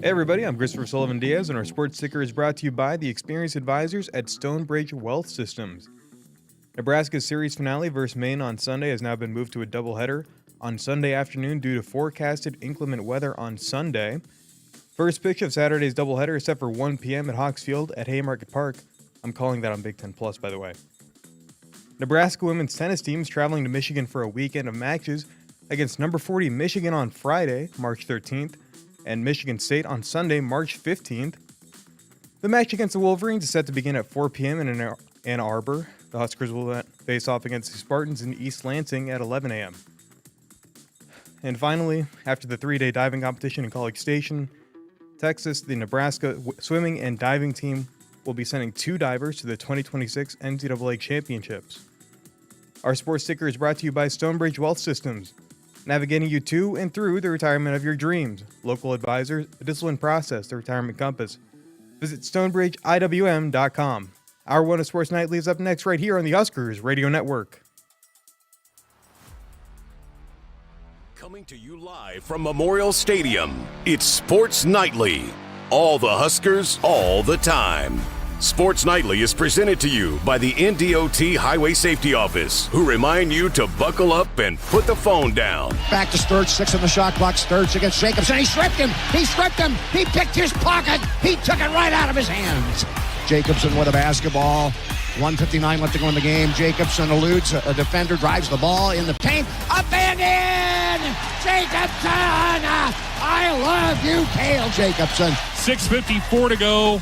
Hey everybody, I'm Christopher Sullivan-Diaz, and our sports sticker is brought to you by the experienced advisors at Stonebridge Wealth Systems. Nebraska's series finale versus Maine on Sunday has now been moved to a doubleheader on Sunday afternoon due to forecasted inclement weather on Sunday. First pitch of Saturday's doubleheader is set for 1 p.m. at Hawks Field at Haymarket Park. I'm calling that on Big Ten Plus, by the way. Nebraska women's tennis team is traveling to Michigan for a weekend of matches against number 40 Michigan on Friday, March 13th, and Michigan State on Sunday, March 15th. The match against the Wolverines is set to begin at 4 p.m. in Ann Arbor. The Huskers will face off against the Spartans in East Lansing at 11 a.m. And finally, after the 3-day diving competition in College Station, Texas, the Nebraska swimming and diving team will be sending 2 divers to the 2026 NCAA Championships. Our sports sticker is brought to you by Stonebridge Wealth Systems, navigating you to and through the retirement of your dreams. Local advisors, a disciplined process, the retirement compass. Visit StonebridgeIWM.com. Our One of Sports Nightly is up next right here on the Akrs Radio Network. Coming to you live from Memorial Stadium, it's Sports Nightly. All the Huskers, all the time. Sports Nightly is presented to you by the NDOT Highway Safety Office, who remind you to buckle up and put the phone down. Back to Sturge, 6 in the shot clock. Sturge against Jacobson. He stripped him. He picked his pocket. He took it right out of his hands. Jacobson with a basketball. 1:59 left to go in the game. Jacobson eludes a defender, drives the ball in the paint. Up and in! Jacobson! I love you, Cale Jacobson. 6:54 to go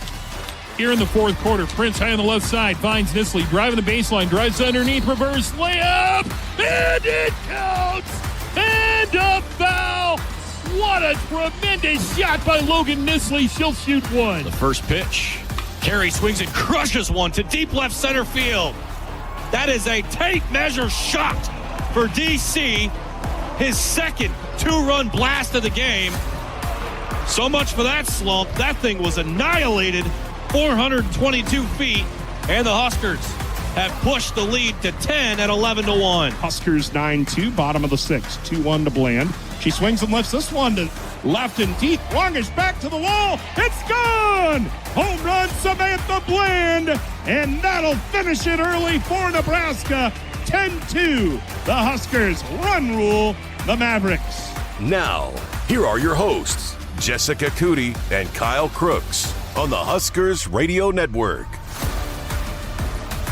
here in the fourth quarter. Prince high on the left side finds Nisley driving the baseline, drives underneath, reverse layup, and it counts! And a foul! What a tremendous shot by Logan Nisley. She'll shoot one. The first pitch. Carey swings and crushes one to deep left center field. That is a tape-measure shot for DC. His second 2-run blast of the game. So much for that slump. That thing was annihilated. 422 feet, and the Huskers have pushed the lead to 10 at 11-1. Huskers 9-2, bottom of the 6th, 2-1 to Bland. She swings and lifts this one to left and deep. Longish back to the wall. It's gone! Home run, Samantha Bland, and that'll finish it early for Nebraska. 10-2. The Huskers run rule the Mavericks. Now, here are your hosts, Jessica Coody and Kyle Crooks, on the Huskers Radio Network.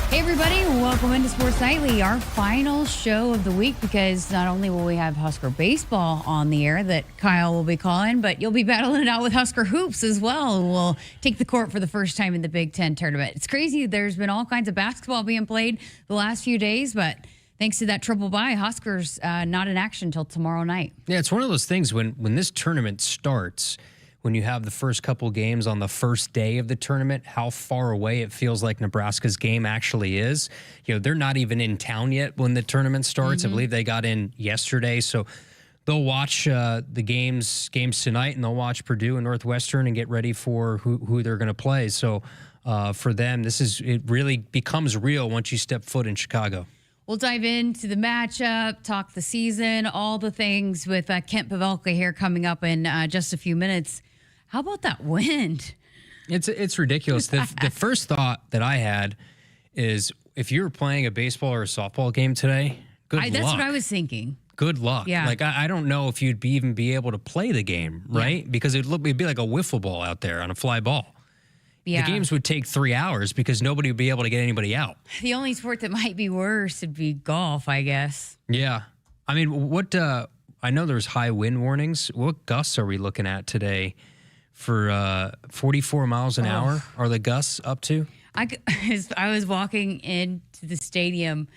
Hey everybody, welcome into Sports Nightly, our final show of the week, because not only will we have Husker baseball on the air that Kyle will be calling, but you'll be battling it out with Husker hoops as well. We'll take the court for the first time in the Big Ten tournament. It's crazy. There's been all kinds of basketball being played the last few days, but thanks to that triple bye, Huskers not in action until tomorrow night. Yeah, it's one of those things when this tournament starts, when you have the first couple games on the first day of the tournament, how far away it feels like Nebraska's game actually is. You know, they're not even in town yet when the tournament starts. Mm-hmm. I believe they got in yesterday, so they'll watch the games tonight, and they'll watch Purdue and Northwestern and get ready for who they're going to play. So for them, it really becomes real once you step foot in Chicago. We'll dive into the matchup, talk the season, all the things with Kent Pavelka here coming up in just a few minutes. How about that wind? It's ridiculous. The first thought that I had is, if you were playing a baseball or a softball game today, good luck. That's what I was thinking. Good luck. Yeah. Like, I don't know if you'd even be able to play the game, right? Yeah. Because it'd be like a wiffle ball out there on a fly ball. Yeah. The games would take 3 hours because nobody would be able to get anybody out. The only sport that might be worse would be golf, I guess. Yeah. I mean, I know there's high wind warnings. What gusts are we looking at today? For 44 miles an hour are the gusts up to? I was walking into the stadium,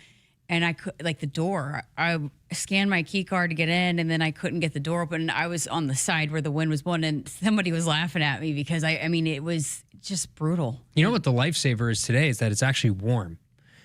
and I could, like, the door. I scanned my key card to get in, and then I couldn't get the door open. I was on the side where the wind was blowing, and somebody was laughing at me because it was just brutal. You know what the lifesaver is today is that it's actually warm.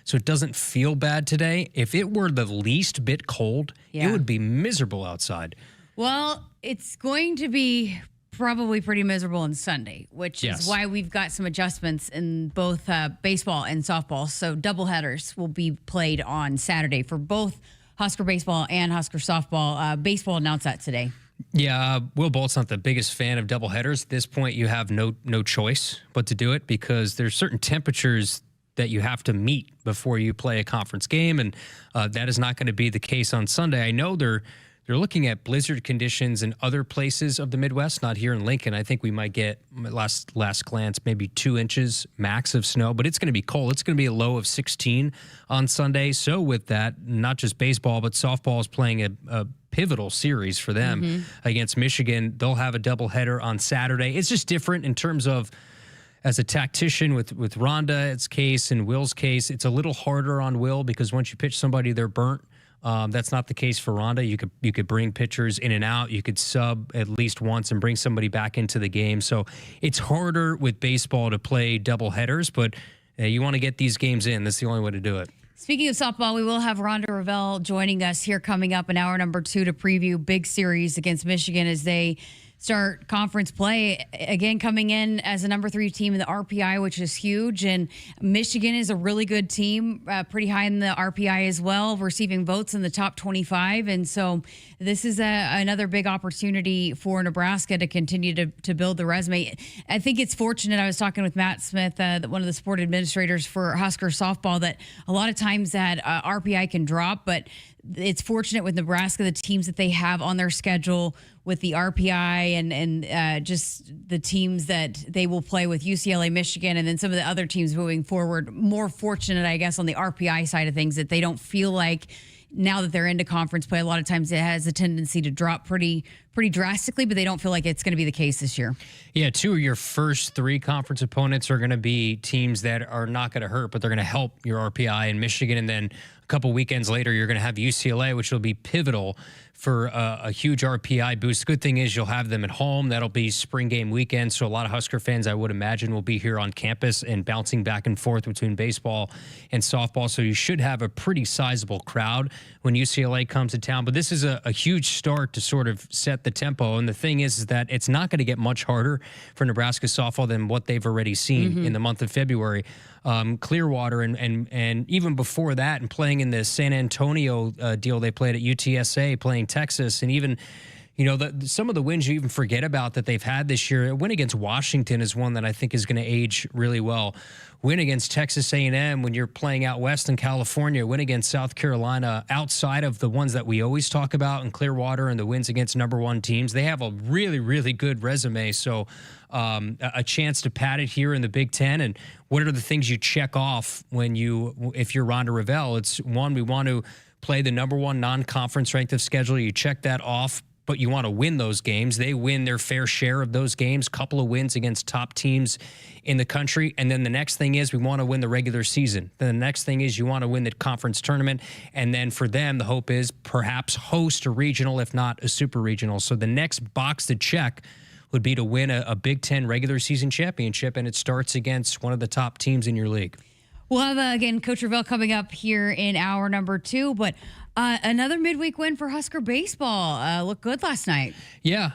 So it doesn't feel bad today. If it were the least bit cold, it would be miserable outside. Well, it's going to be probably pretty miserable on Sunday, which is why we've got some adjustments in both baseball and softball. So doubleheaders will be played on Saturday for both Husker baseball and Husker softball. Baseball announced that today. Yeah, Will Bolt's not the biggest fan of doubleheaders. At this point, you have no choice but to do it because there's certain temperatures that you have to meet before you play a conference game, and that is not going to be the case on Sunday. I know they're looking at blizzard conditions in other places of the Midwest, not here in Lincoln. I think we might get, last glance, maybe 2 inches max of snow, but it's going to be cold. It's going to be a low of 16 on Sunday. So with that, not just baseball, but softball is playing a pivotal series for them against Michigan. They'll have a doubleheader on Saturday. It's just different in terms of, as a tactician with Rhonda's case and Will's case, it's a little harder on Will because once you pitch somebody, they're burnt. That's not the case for Rhonda. You could bring pitchers in and out. You could sub at least once and bring somebody back into the game. So it's harder with baseball to play double headers, but you want to get these games in. That's the only way to do it. Speaking of softball, we will have Ronda Revelle joining us here coming up in hour number 2 to preview big series against Michigan as they start conference play. Again, coming in as a number 3 team in the RPI, which is huge. And Michigan is a really good team, pretty high in the RPI as well, receiving votes in the top 25. And so this is another big opportunity for Nebraska to continue to build the resume. I think it's fortunate. I was talking with Matt Smith, one of the sport administrators for Husker softball, that a lot of times that RPI can drop, but it's fortunate with Nebraska, the teams that they have on their schedule with the RPI and just the teams that they will play with UCLA, Michigan, and then some of the other teams moving forward. More fortunate, I guess, on the RPI side of things, that they don't feel like now that they're into conference play, a lot of times it has a tendency to drop pretty drastically, but they don't feel like it's going to be the case this year. Yeah, 2 of your first 3 conference opponents are going to be teams that are not going to hurt, but they're going to help your RPI in Michigan. And then a couple weekends later, you're going to have UCLA, which will be pivotal for a huge RPI boost. Good thing is you'll have them at home. That'll be spring game weekend. So a lot of Husker fans, I would imagine, will be here on campus and bouncing back and forth between baseball and softball. So you should have a pretty sizable crowd when UCLA comes to town. But this is a huge start to sort of set the tempo. And the thing is that it's not going to get much harder for Nebraska softball than what they've already seen in the month of February. Clearwater and even before that, and playing in the San Antonio deal they played at UTSA, playing Texas, and even, you know, some of the wins you even forget about that they've had this year. A win against Washington is one that I think is going to age really well. Win against Texas A&M when you're playing out west in California. Win against South Carolina, outside of the ones that we always talk about in Clearwater and the wins against number 1 teams. They have a really, really good resume. So a chance to pad it here in the Big Ten. And what are the things you check off if you're Ronda Revelle? It's one, we want to play the number 1 non-conference strength of schedule. You check that off, but you want to win those games. They win their fair share of those games, couple of wins against top teams in the country. And then the next thing is we want to win the regular season. Then the next thing is you want to win the conference tournament. And then for them, the hope is perhaps host a regional, if not a super regional. So the next box to check would be to win a Big Ten regular season championship, and it starts against one of the top teams in your league. We'll have, again, Coach Revelle coming up here in hour number 2, but another midweek win for Husker baseball. Looked good last night. Yeah,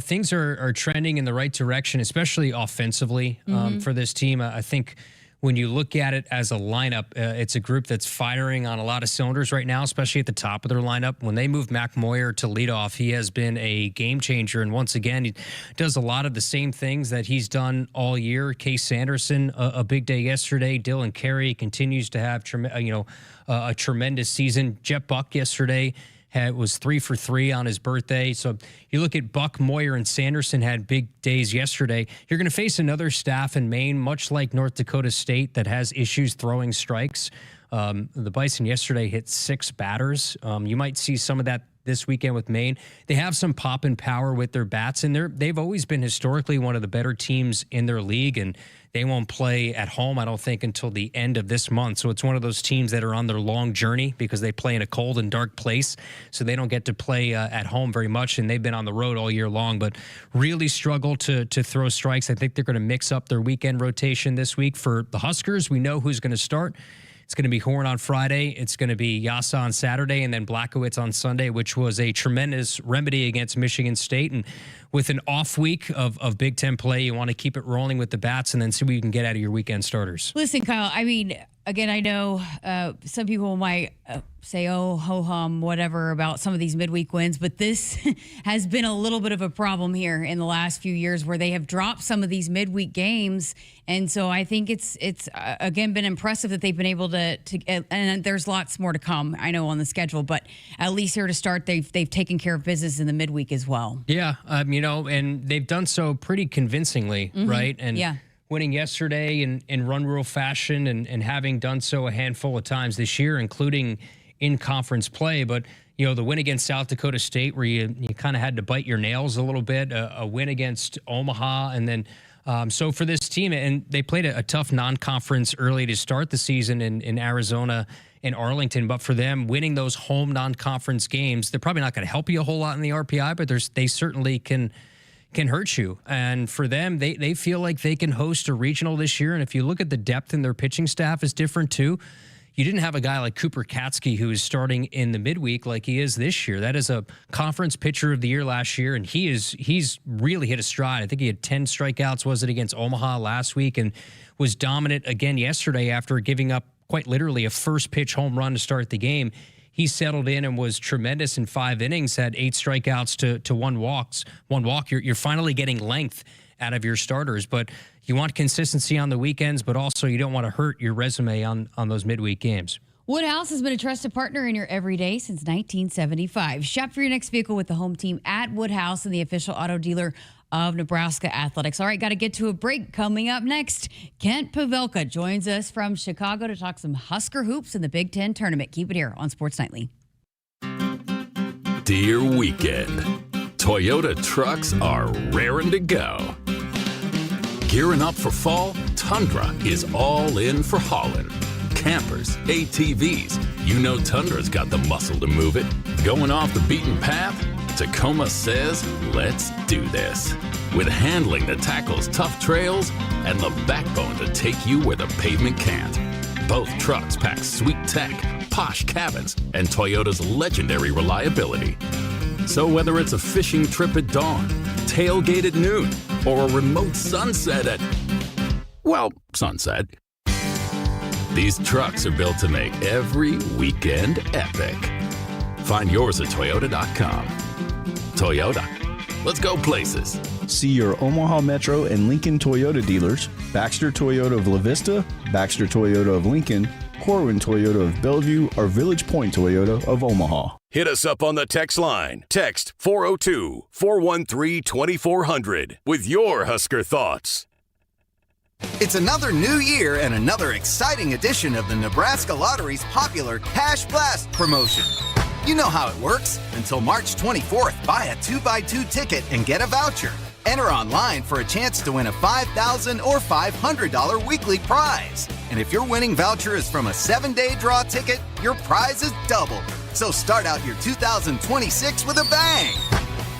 things are trending in the right direction, especially offensively for this team. I think when you look at it as a lineup, it's a group that's firing on a lot of cylinders right now, especially at the top of their lineup. When they moved Mac Moyer to leadoff, he has been a game changer. And once again, he does a lot of the same things that he's done all year. Case Sanderson, a big day yesterday. Dylan Carey continues to have a tremendous season. Jet Buck yesterday was 3 for 3 on his birthday. So you look at Buck, Moyer, and Sanderson had big days yesterday. You're going to face another staff in Maine, much like North Dakota State, that has issues throwing strikes. The Bison yesterday hit 6 batters. You might see some of that this weekend with Maine. They have some pop and power with their bats, and they've always been historically one of the better teams in their league, and they won't play at home, I don't think, until the end of this month. So it's one of those teams that are on their long journey because they play in a cold and dark place, so they don't get to play at home very much, and they've been on the road all year long, but really struggle to throw strikes. I think they're going to mix up their weekend rotation this week. For the Huskers, we know who's going to start. It's going to be Horn on Friday. It's going to be Yasa on Saturday, and then Blackowitz on Sunday, which was a tremendous remedy against Michigan State. And with an off week of Big Ten play, you want to keep it rolling with the bats and then see what you can get out of your weekend starters. Listen, Kyle, I mean, again, I know some people might say, oh, ho-hum, whatever, about some of these midweek wins, but this has been a little bit of a problem here in the last few years where they have dropped some of these midweek games. And so I think it's again, been impressive that they've been able to and there's lots more to come, I know, on the schedule, but at least here to start, they've taken care of business in the midweek as well. Yeah, and they've done so pretty convincingly, right? And winning yesterday in run rule fashion and having done so a handful of times this year, including in conference play. But, the win against South Dakota State where you kind of had to bite your nails a little bit, a win against Omaha. And then so for this team, and they played a tough non-conference early to start the season in Arizona and Arlington. But for them, winning those home non-conference games, they're probably not going to help you a whole lot in the RPI, but they certainly can hurt you. And for them, they feel like they can host a regional this year. And if you look at the depth in their pitching staff is different too. You didn't have a guy like Cooper Katsky who is starting in the midweek like he is this year. That is a conference pitcher of the year last year, and he's really hit a stride. I think he had 10 strikeouts, was it, against Omaha last week, and was dominant again yesterday after giving up quite literally a first pitch home run to start the game. He settled in and was tremendous in 5 innings, had 8 strikeouts to 1 walk. You're finally getting length out of your starters, but you want consistency on the weekends, but also you don't want to hurt your resume on those midweek games. Woodhouse has been a trusted partner in your everyday since 1975. Shop for your next vehicle with the home team at Woodhouse and the official auto dealer of Nebraska Athletics. All right, got to get to a break. Coming up next, Kent Pavelka joins us from Chicago to talk some Husker hoops in the Big Ten tournament. Keep it here on Sports Nightly. Dear weekend, Toyota trucks are raring to go. Gearing up for fall, Tundra is all in for hauling. Campers, ATVs, Tundra's got the muscle to move it. Going off the beaten path? Tacoma says, let's do this. With handling that tackles tough trails and the backbone to take you where the pavement can't. Both trucks pack sweet tech, posh cabins, and Toyota's legendary reliability. So whether it's a fishing trip at dawn, tailgate at noon, or a remote sunset at, sunset, these trucks are built to make every weekend epic. Find yours at Toyota.com. Toyota, let's go places. See your Omaha Metro and Lincoln Toyota dealers, Baxter Toyota of La Vista, Baxter Toyota of Lincoln, Corwin Toyota of Bellevue, or Village Point Toyota of Omaha. Hit us up on the text line. Text 402-413-2400 with your Husker thoughts. It's another new year and another exciting edition of the Nebraska Lottery's popular Cash Blast promotion. You know how it works. Until March 24th, buy a 2x2 ticket and get a voucher. Enter online for a chance to win a $5,000 or $500 weekly prize. And if your winning voucher is from a 7-day draw ticket, your prize is doubled. So start out your 2026 with a bang.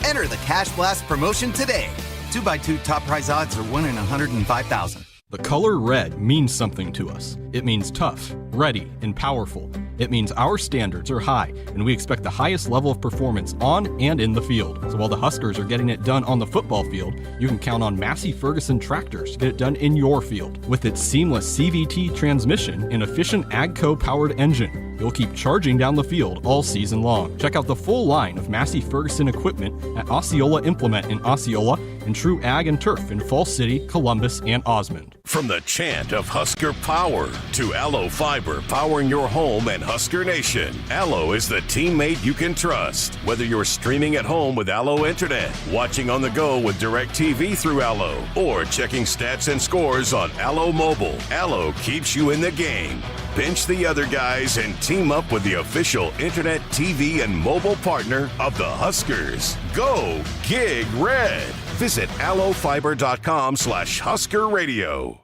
Enter the Cash Blast promotion today. 2x2 top prize odds are 1 in 105,000. The color red means something to us. It means tough, ready, and powerful. It means our standards are high, and we expect the highest level of performance on and in the field. So while the Huskers are getting it done on the football field, you can count on Massey Ferguson tractors to get it done in your field. With its seamless CVT transmission and efficient AGCO-powered engine, you'll keep charging down the field all season long. Check out the full line of Massey Ferguson equipment at Osceola Implement in Osceola and True Ag and Turf in Falls City, Columbus, and Osmond. From the chant of Husker Power to Allo Fiber powering your home and Husker Nation, Allo is the teammate you can trust. Whether you're streaming at home with Allo Internet, watching on the go with DirecTV through Allo, or checking stats and scores on Allo Mobile, Allo keeps you in the game. Bench the other guys and team up with the official internet, TV, and mobile partner of the Huskers. Go Gig Red. Visit allofiber.com/Husker Radio.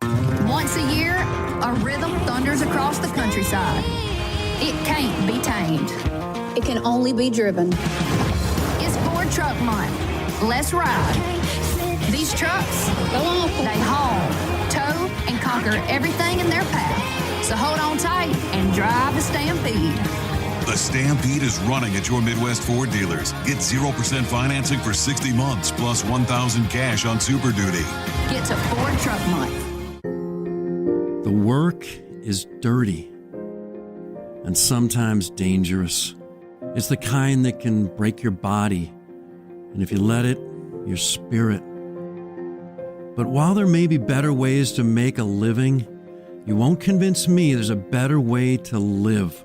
Once a year, a rhythm thunders across the countryside. It can't be tamed. It can only be driven. It's Ford Truck Month. Let's ride. These trucks, they haul, tow, and conquer everything in their path. So hold on tight and drive the Stampede. The Stampede is running at your Midwest Ford dealers. Get 0% financing for 60 months plus $1,000 cash on Super Duty. Get to Ford Truck Month. The work is dirty and sometimes dangerous. It's the kind that can break your body, and if you let it, your spirit. But while there may be better ways to make a living, you won't convince me there's a better way to live.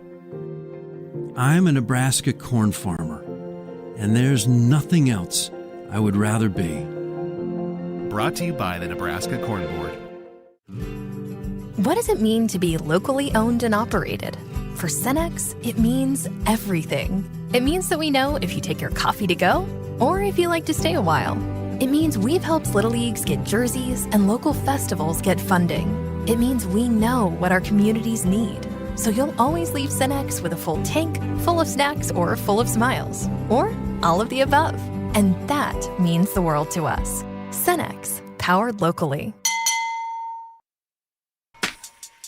I'm a Nebraska corn farmer, and there's nothing else I would rather be. Brought to you by the Nebraska Corn Board. What does it mean to be locally owned and operated? For Cenex, it means everything. It means that we know if you take your coffee to go or if you like to stay a while. It means we've helped Little Leagues get jerseys and local festivals get funding. It means we know what our communities need. So you'll always leave Cenex with a full tank, full of snacks, or full of smiles. Or all of the above. And that means the world to us. Cenex, powered locally.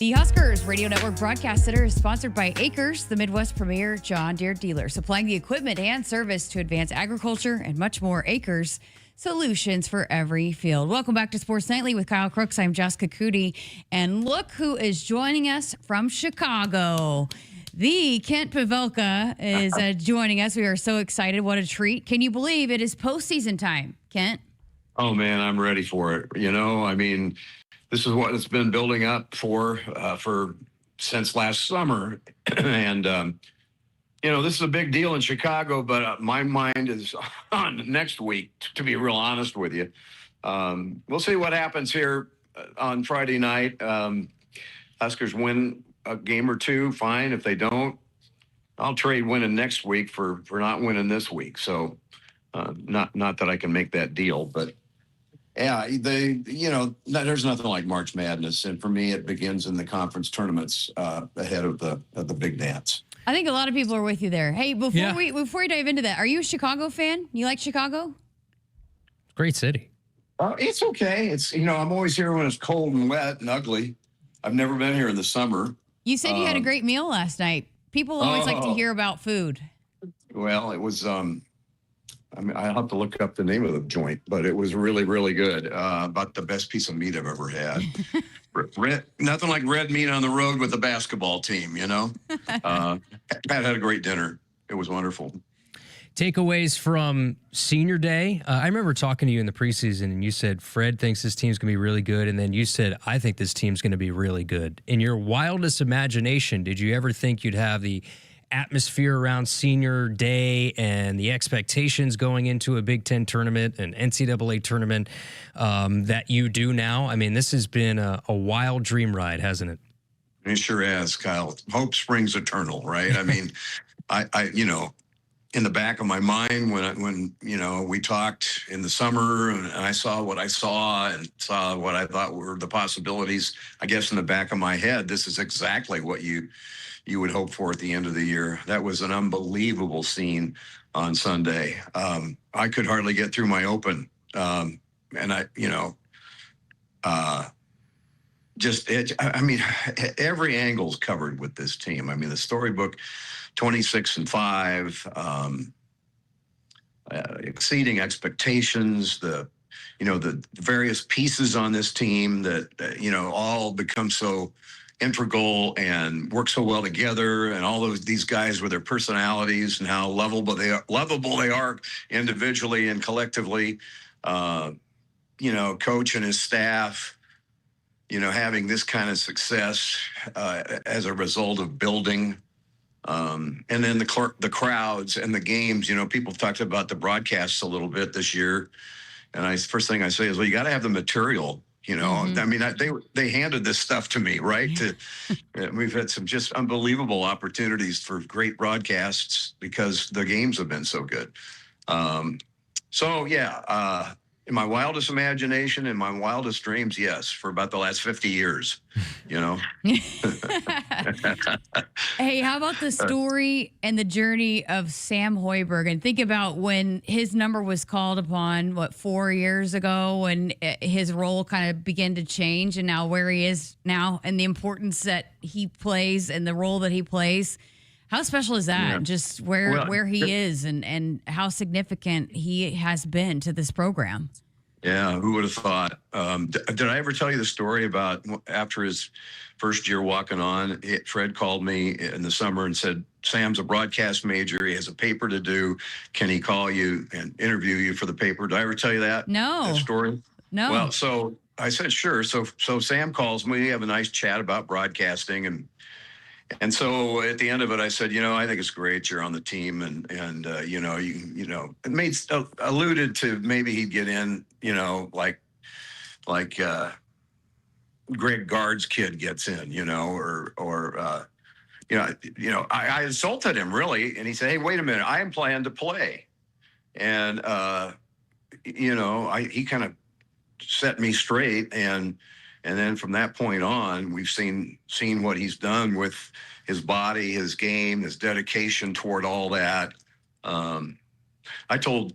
The Huskers Radio Network Broadcast Center is sponsored by Akrs, the Midwest premier John Deere dealer, supplying the equipment and service to advance agriculture and much more. Akrs, solutions for every field. Welcome back to Sports Nightly with Kyle Crooks. I'm Jessica Coody, and look who is joining us from Chicago. The Kent Pavelka is joining us. We are so excited. What a treat. Can you believe it is postseason time, Kent? Oh, man, I'm ready for it. You know, I mean, this is what it's been building up for since last summer. And, you know, this is a big deal in Chicago, but my mind is on next week, to be real honest with you. We'll see what happens here on Friday night. Huskers win a game or two, fine. If they don't, I'll trade winning next week for not winning this week. So not that I can make that deal, but yeah, there's nothing like March Madness. And for me, it begins in the conference tournaments ahead of the big dance. I think a lot of people are with you there. Hey, before we dive into that, are you a Chicago fan? You like Chicago? Great city. It's okay. It's, I'm always here when it's cold and wet and ugly. I've never been here in the summer. You said you had a great meal last night. People always like to hear about food. Well, it was, I'll have to look up the name of the joint, but it was really, really good. About the best piece of meat I've ever had. Nothing like red meat on the road with the basketball team, Pat had a great dinner. It was wonderful. Takeaways from senior day. I remember talking to you in the preseason, and you said Fred thinks this team's going to be really good. And then you said, I think this team's going to be really good. In your wildest imagination, did you ever think you'd have the atmosphere around senior day and the expectations going into a Big Ten tournament, an NCAA tournament that you do now? I mean, this has been a wild dream ride, hasn't it? It sure has, Kyle. Hope springs eternal, right? I mean, I in the back of my mind when we talked in the summer and I saw what I saw and saw what I thought were the possibilities, I guess in the back of my head, this is exactly what you would hope for at the end of the year. That was an unbelievable scene on Sunday. I could hardly get through my open. And every angle's covered with this team. I mean, the storybook, 26-5, exceeding expectations, the various pieces on this team that, all become so integral and work so well together, and all these guys with their personalities and how lovable they are individually and collectively. Coach and his staff, having this kind of success as a result of building. And then the crowds and the games, people talked about the broadcasts a little bit this year. And first thing I say is, well, you got to have the material, Mm-hmm. I mean, they handed this stuff to me, right? We've had some just unbelievable opportunities for great broadcasts because the games have been so good. In my wildest imagination, in my wildest dreams, yes, for about the last 50 years, Hey, how about the story and the journey of Sam Hoiberg? And think about when his number was called upon, 4 years ago, when his role kind of began to change, and now where he is now and the importance that he plays and the role that he plays. How special is that? Yeah. Just where he is and how significant he has been to this program. Yeah, who would have thought? Did I ever tell you the story about after his first year walking on, Fred called me in the summer and said, Sam's a broadcast major. He has a paper to do. Can he call you and interview you for the paper? Did I ever tell you that? No. That story? No. Well, so I said, sure. So Sam calls me. We have a nice chat about broadcasting. And so at the end of it, I said, I think it's great you're on the team. And it made alluded to maybe he'd get in, like Greg Gard's kid gets in, I insulted him really. And he said, hey, wait a minute, I am planning to play. And, he kind of set me straight. And then from that point on, we've seen what he's done with his body, his game, his dedication toward all that. I told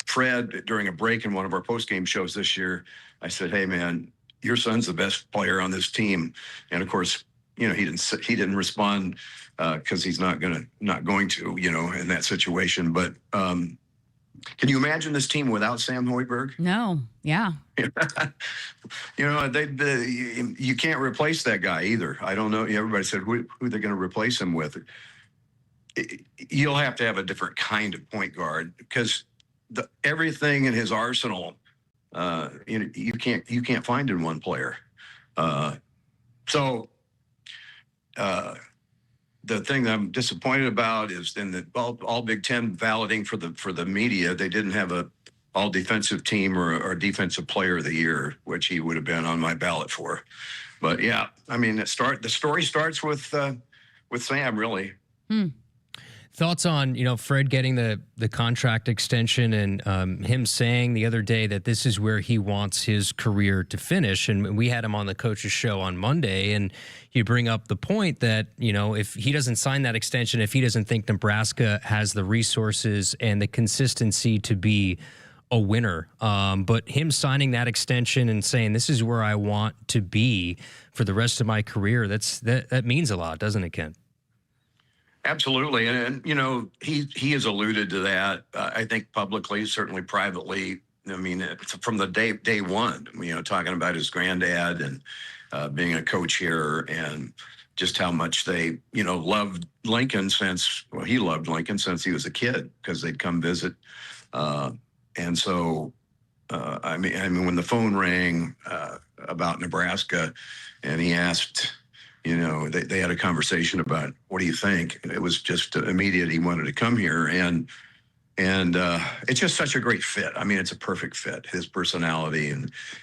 Fred during a break in one of our post-game shows this year, I said, hey man, your son's the best player on this team. And of course, he didn't respond because he's not going to, in that situation. But can you imagine this team without Sam Hoiberg? No. Yeah. You can't replace that guy either. I don't know. Everybody said, who are they going to replace him with? You'll have to have a different kind of point guard because everything in his arsenal, you can't find in one player. The thing that I'm disappointed about is in the all Big Ten balloting for the media, they didn't have a all defensive team or defensive player of the year, which he would have been on my ballot for. But yeah, I mean, the story starts with Sam really. Thoughts on, Fred getting the contract extension and him saying the other day that this is where he wants his career to finish. And we had him on the coach's show on Monday, and you bring up the point that, if he doesn't sign that extension, if he doesn't think Nebraska has the resources and the consistency to be a winner, but him signing that extension and saying this is where I want to be for the rest of my career, that means a lot, doesn't it, Ken? Absolutely. And he has alluded to that, I think publicly, certainly privately. I mean, from the day one, talking about his granddad and being a coach here and just how much they, loved Lincoln he loved Lincoln since he was a kid because they'd come visit. And so, I mean, when the phone rang about Nebraska and he asked, they had a conversation about, what do you think? It was just immediate. He wanted to come here. And it's just such a great fit. I mean, it's a perfect fit, his personality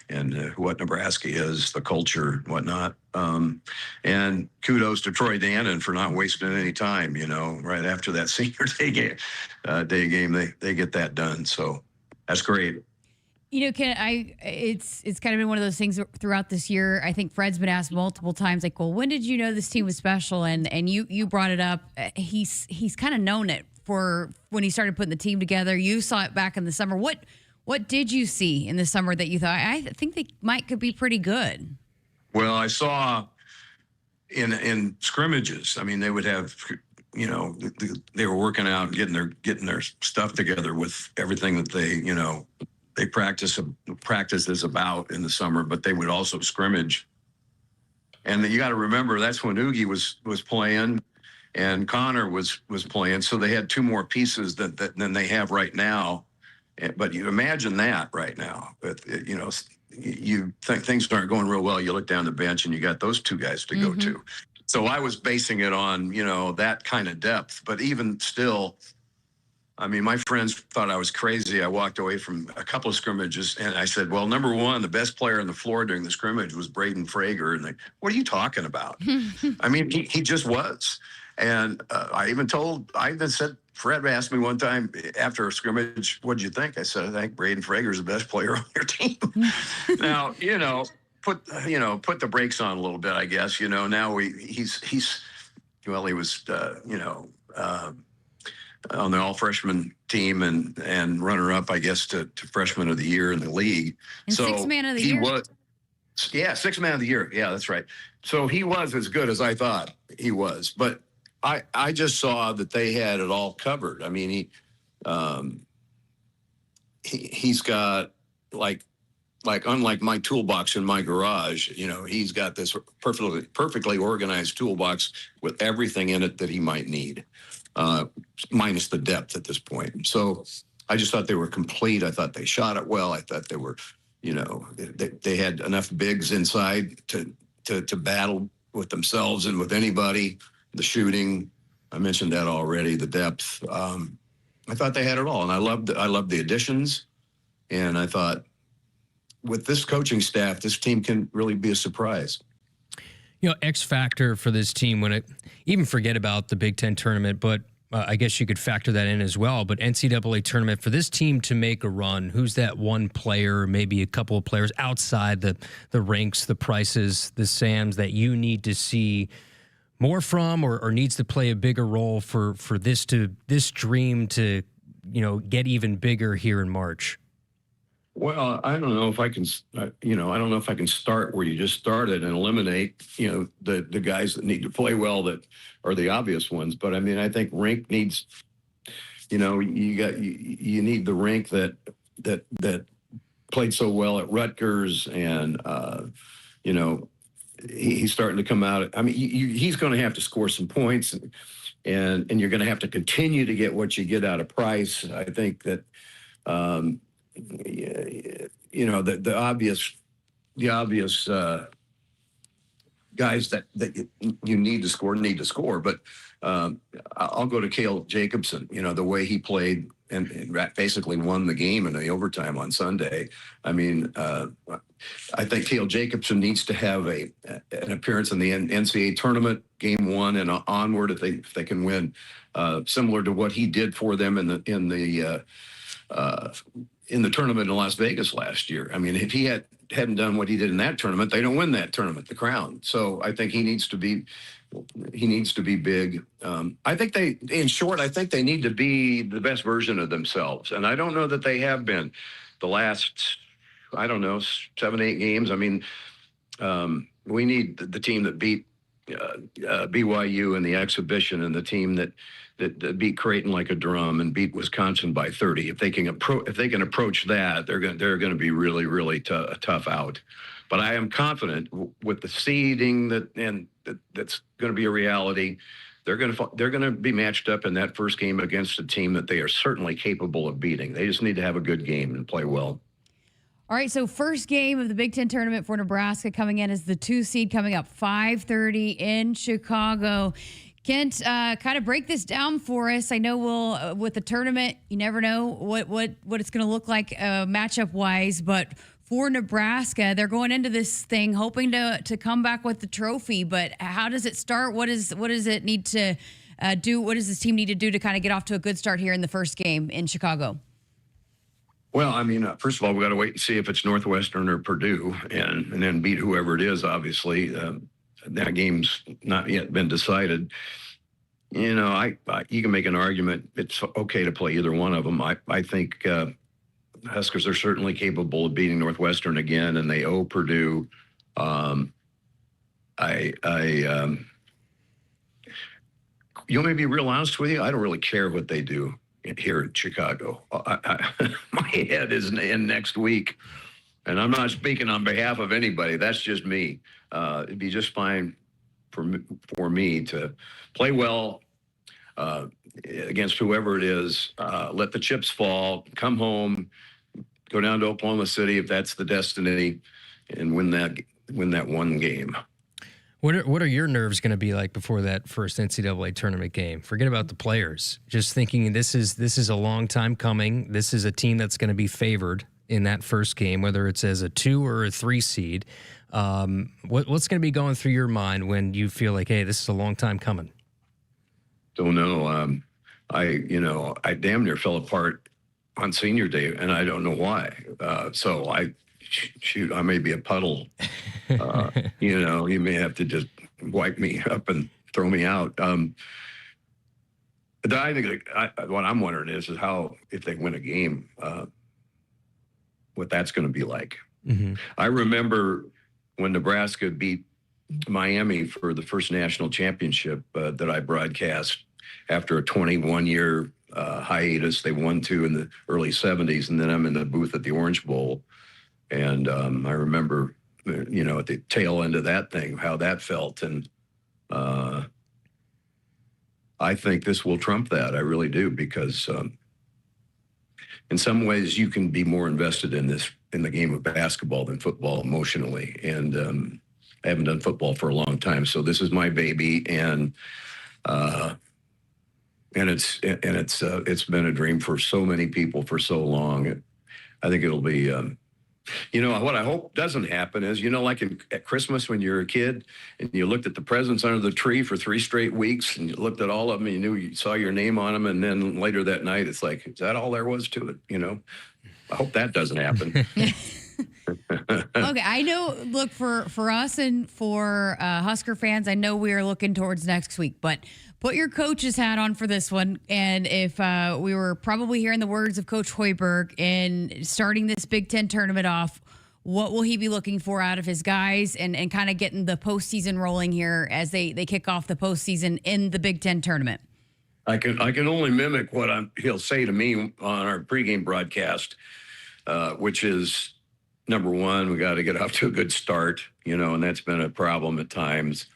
and what Nebraska is, the culture, whatnot. And kudos to Troy Dannon for not wasting any time, right after that senior day game, they get that done. So that's great. Ken, it's kind of been one of those things throughout this year. I think Fred's been asked multiple times, like, well, when did you know this team was special? And you brought it up. He's kind of known it for when he started putting the team together. You saw it back in the summer. What did you see in the summer that you thought, I think they could be pretty good? Well, I saw in scrimmages. I mean, they would have, they were working out, getting their stuff together with everything that they practice is about in the summer, but they would also scrimmage. And you got to remember that's when Oogie was playing and Connor was playing. So they had two more pieces than they have right now. But you imagine that right now, but you think things aren't going real well. You look down the bench and you got those two guys to go to. So I was basing it on, that kind of depth, but even still, I mean, my friends thought I was crazy. I walked away from a couple of scrimmages and I said, well, number one, the best player on the floor during the scrimmage was Braden Frager. And what are you talking about? I mean, he just was. And I even said, Fred asked me one time after a scrimmage, what'd you think? I said, I think Braden Frager is the best player on your team. Now, put the brakes on a little bit, I guess. Now he was, on the all-freshman team and runner-up, I guess, to freshman of the year in the league. And so sixth man of the year. Sixth man of the year. Yeah, that's right. So he was as good as I thought he was. But I just saw that they had it all covered. I mean, he's got unlike my toolbox in my garage, he's got this perfectly organized toolbox with everything in it that he might need, minus the depth at this point. So I just thought they were complete. I thought they shot it well. I thought they were, they had enough bigs inside to battle with themselves and with anybody. The shooting, I mentioned that already. The depth, I thought they had it all, and I loved the additions, and I thought, with this coaching staff, this team can really be a surprise. X factor for this team, even forget about the Big Ten tournament, but I guess you could factor that in as well. But NCAA tournament, for this team to make a run, who's that one player, maybe a couple of players outside the ranks, the Prices, the Sams that you need to see more from, or needs to play a bigger role for this dream to get even bigger here in March? Well, I don't know if I can, I don't know if I can start where you just started and eliminate, the guys that need to play well that are the obvious ones. But I mean, I think Rink needs, you need the Rink that played so well at Rutgers, and he's starting to come out. I mean, he's going to have to score some points, and you're going to have to continue to get what you get out of Price. I think that. The obvious guys that you need to score. But I'll go to Cale Jacobson. The way he played and basically won the game in the overtime on Sunday. I mean, I think Cale Jacobson needs to have an appearance in the NCAA tournament, game 1 and onward, if they can win, similar to what he did for them in the tournament in Las Vegas last year. I mean, if he hadn't done what he did in that tournament, they don't win that tournament, the Crown. So I think he needs to be big. I think they need to be the best version of themselves. And I don't know that they have been the last, 7, 8 games. I mean, we need the team that beat BYU in the exhibition, and the team that beat Creighton like a drum and beat Wisconsin by 30. If they can approach that, they're going to be really, really tough out. But I am confident with the seeding that's going to be a reality. They're going to be matched up in that first game against a team that they are certainly capable of beating. They just need to have a good game and play well. All right, so first game of the Big Ten tournament for Nebraska coming in as the 2 seed, coming up 5:30 in Chicago. Kent, kind of break this down for us. I know with the tournament, you never know what it's going to look like matchup wise, but for Nebraska, they're going into this thing hoping to come back with the trophy. But how does it start? What does it need to do? What does this team need to do to kind of get off to a good start here in the first game in Chicago? Well, I mean, first of all, we got to wait and see if it's Northwestern or Purdue, and then beat whoever it is. Obviously, that game's not yet been decided. You can make an argument it's okay to play either one of them. I think Huskers are certainly capable of beating Northwestern again, and they owe Purdue. You want me to be real honest with you? I don't really care what they do here in Chicago. My head is in next week, and I'm not speaking on behalf of anybody. That's just me. It'd be just fine for me to play well against whoever it is, let the chips fall, come home, go down to Oklahoma City if that's the destiny, and win that one game. What are your nerves going to be like before that first NCAA tournament game? Forget about the players. Just thinking this is a long time coming. This is a team that's going to be favored in that first game, whether it's as a 2 or a 3 seed. What's going to be going through your mind when you feel like, hey, this is a long time coming? Don't know. I damn near fell apart on senior day, and I don't know why. So I may be a puddle. You may have to just wipe me up and throw me out. I think what I'm wondering is how, if they win a game, what that's going to be like. Mm-hmm. I remember when Nebraska beat Miami for the first national championship that I broadcast after a 21-year hiatus. They won 2 in the early 70s, and then I'm in the booth at the Orange Bowl. And I remember, at the tail end of that thing, how that felt. And I think this will trump that. I really do, because in some ways you can be more invested in the game of basketball than football emotionally. And I haven't done football for a long time, so this is my baby, and it's been a dream for so many people for so long. I think it'll be. What I hope doesn't happen is, like at Christmas when you're a kid and you looked at the presents under the tree for 3 straight weeks and you looked at all of them and you saw your name on them, and then later that night it's like, is that all there was to it? I hope that doesn't happen. Okay, I know, look, for us and for Husker fans, I know we are looking towards next week, but put your coach's hat on for this one. And if we were probably hearing the words of Coach Hoiberg in starting this Big Ten tournament off, what will he be looking for out of his guys and kind of getting the postseason rolling here as they kick off the postseason in the Big Ten tournament? I can only mimic what he'll say to me on our pregame broadcast, which is, number one, we got to get off to a good start, and that's been a problem at times.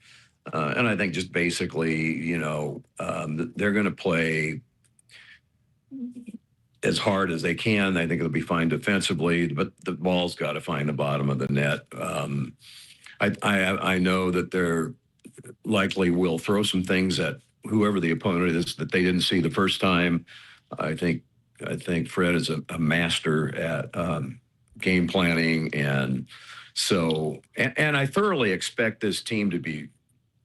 And I think just basically, they're going to play as hard as they can. I think it'll be fine defensively, but the ball's got to find the bottom of the net. I know that they're likely will throw some things at whoever the opponent is that they didn't see the first time. I think Fred is a master at game planning, and so and I thoroughly expect this team to be,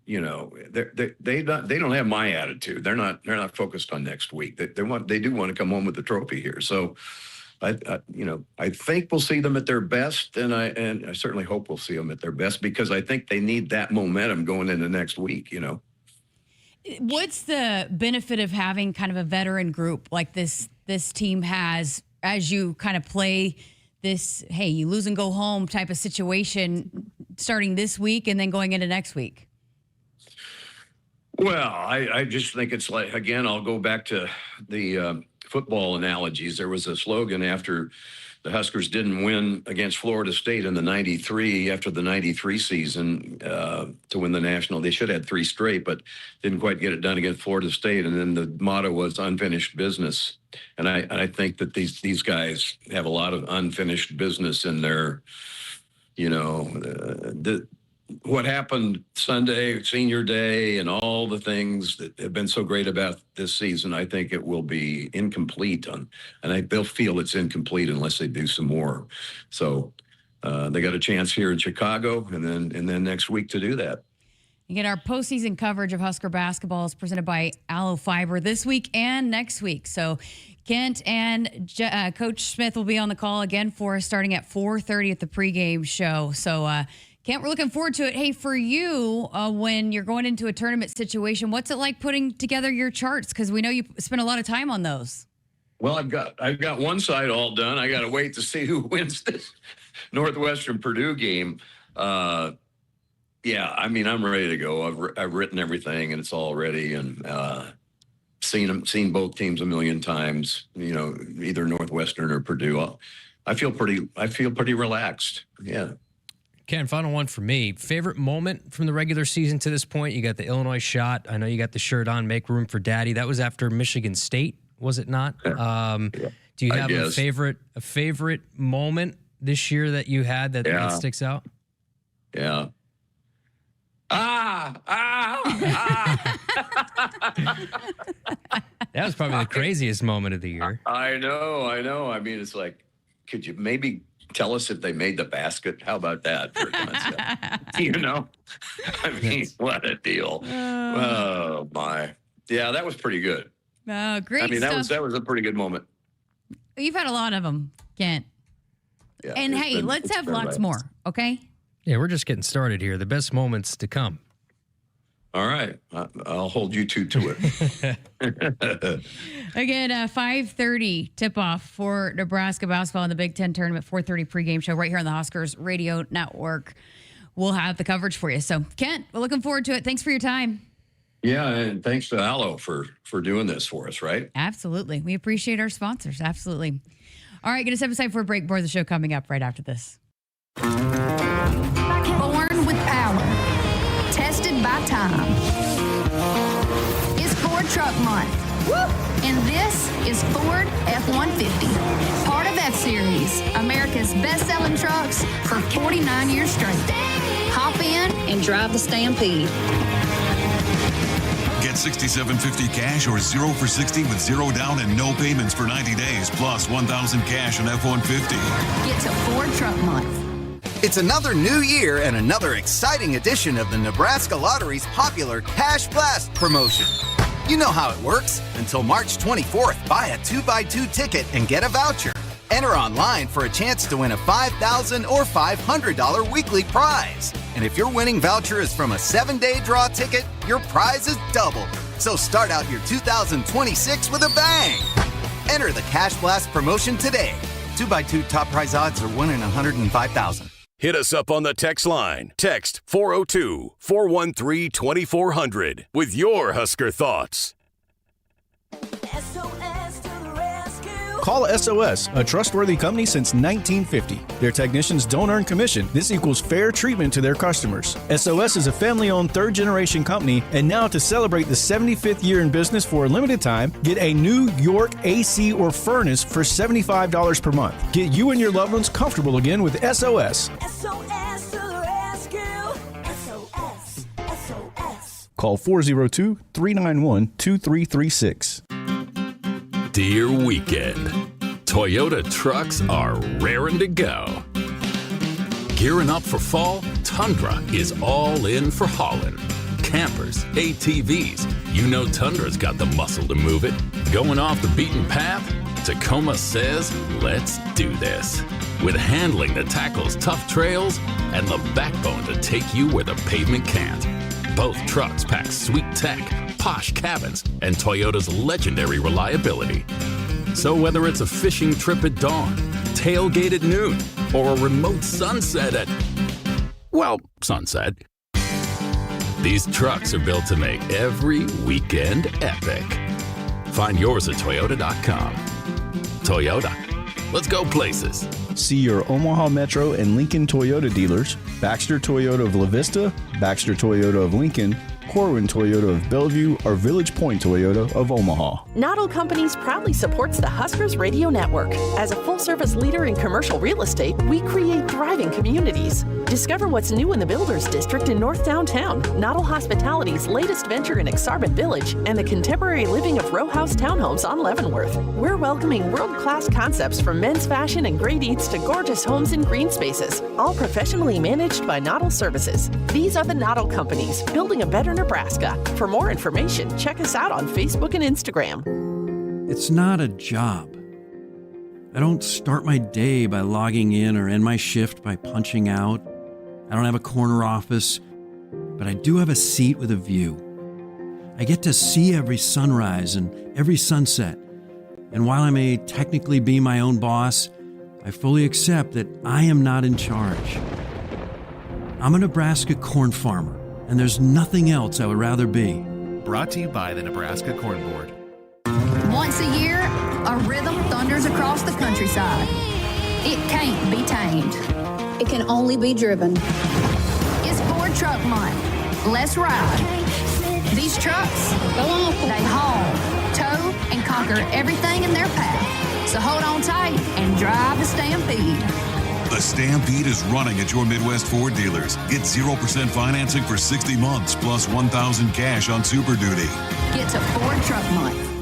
they don't have my attitude. They're not focused on next week. They do want to come home with the trophy here. So I think we'll see them at their best, and I certainly hope we'll see them at their best, because I think they need that momentum going into next week. What's the benefit of having kind of a veteran group like this team has as you kind of play this, hey, you lose and go home type of situation starting this week and then going into next week? Well, I just think it's like, again, I'll go back to the football analogies. There was a slogan after the Huskers didn't win against Florida State in the 93, after the 93 season to win the national. They should have had 3 straight, but didn't quite get it done against Florida State. And then the motto was unfinished business. And I think that these guys have a lot of unfinished business in their, what happened Sunday, senior day, and all the things that have been so great about this season. I think it will be incomplete, and they'll feel it's incomplete unless they do some more. So they got a chance here in Chicago, and then next week to do that. Again, our postseason coverage of Husker basketball is presented by Aloe Fiber this week and next week. So Kent and Coach Smith will be on the call again for us starting at 4:30 at the pregame show. So, Kent, we're looking forward to it. Hey, for you, when you're going into a tournament situation, what's it like putting together your charts? Because we know you spend a lot of time on those. Well, I've got one side all done. I got to wait to see who wins this Northwestern Purdue game. Yeah, I mean, I'm ready to go. I've written everything, and it's all ready, and seen both teams a million times. Either Northwestern or Purdue. I feel pretty relaxed. Yeah. Ken, final one for me. Favorite moment from the regular season to this point? You got the Illinois shot. I know you got the shirt on, make room for daddy. That was after Michigan State, was it not? Yeah. Do you have a favorite moment this year that you had that sticks out? Yeah. That was probably the craziest moment of the year. I know. I mean, it's like, could you maybe tell us if they made the basket? How about that for a concept? I mean, what a deal. Oh, my. Yeah, that was pretty good. Oh, great. I mean, that was a pretty good moment. You've had a lot of them, Kent. Yeah, and hey, let's have lots more, okay? Yeah, we're just getting started here. The best moments to come. All right. I'll hold you two to it. Again, 5:30 tip-off for Nebraska basketball in the Big Ten tournament, 4:30 pregame show right here on the Huskers Radio Network. We'll have the coverage for you. So, Kent, we're looking forward to it. Thanks for your time. Yeah, and thanks to Aloe for doing this for us, right? Absolutely. We appreciate our sponsors. Absolutely. All right, going to step aside for a break. More of the show coming up right after this. Born with power. Tested by time. It's Ford Truck Month. Woo! And this is Ford F-150. Part of F-Series, America's best-selling trucks for 49 years straight. Hop in and drive the Stampede. Get $6,750 cash or 0 for 60 with 0 down and no payments for 90 days, plus $1,000 cash on F-150. Get to Ford Truck Month. It's another new year and another exciting edition of the Nebraska Lottery's popular Cash Blast promotion. You know how it works. Until March 24th, buy a 2x2 ticket and get a voucher. Enter online for a chance to win a $5,000 or $500 weekly prize. And if your winning voucher is from a 7-day draw ticket, your prize is doubled. So start out your 2026 with a bang. Enter the Cash Blast promotion today. 2x2 top prize odds are 1 in 105,000. Hit us up on the text line. Text 402-413-2400 with your Husker thoughts. Call SOS, a trustworthy company since 1950. Their technicians don't earn commission. This equals fair treatment to their customers. SOS is a family-owned third-generation company, and now to celebrate the 75th year in business for a limited time, get a New York AC or furnace for $75 per month. Get you and your loved ones comfortable again with SOS. SOS to the rescue. SOS. SOS. Call 402-391-2336. Dear weekend, Toyota trucks are raring to go. Gearing up for fall, Tundra is all in for hauling. Campers, ATVs, you know Tundra's got the muscle to move it. Going off the beaten path? Tacoma says, let's do this. With handling that tackles tough trails and the backbone to take you where the pavement can't. Both trucks pack sweet tech, posh cabins, and Toyota's legendary reliability. So whether it's a fishing trip at dawn, tailgate at noon, or a remote sunset at, well, sunset, these trucks are built to make every weekend epic. Find yours at Toyota.com. Toyota, let's go places. See your Omaha Metro and Lincoln Toyota dealers, Baxter Toyota of La Vista, Baxter Toyota of Lincoln, Corwin Toyota of Bellevue, or Village Point Toyota of Omaha. Noddle Companies proudly supports the Huskers Radio Network. As a full-service leader in commercial real estate, we create thriving communities. Discover what's new in the Builders District in North Downtown, Noddle Hospitality's latest venture in Exarban Village, and the contemporary living of row house townhomes on Leavenworth. We're welcoming world-class concepts from men's fashion and great eats to gorgeous homes and green spaces, all professionally managed by Noddle Services. These are the Noddle Companies, building a better Nebraska. For more information, check us out on Facebook and Instagram. It's not a job. I don't start my day by logging in or end my shift by punching out. I don't have a corner office, but I do have a seat with a view. I get to see every sunrise and every sunset. And while I may technically be my own boss, I fully accept that I am not in charge. I'm a Nebraska corn farmer, and there's nothing else I would rather be. Brought to you by the Nebraska Corn Board. Once a year, a rhythm thunders across the countryside. It can't be tamed. It can only be driven. It's Ford Truck Month. Let's ride. These trucks, they haul, tow, and conquer everything in their path. So hold on tight and drive the Stampede. The Stampede is running at your Midwest Ford dealers. Get 0% financing for 60 months, plus $1,000 cash on Super Duty. Get to Ford Truck Month.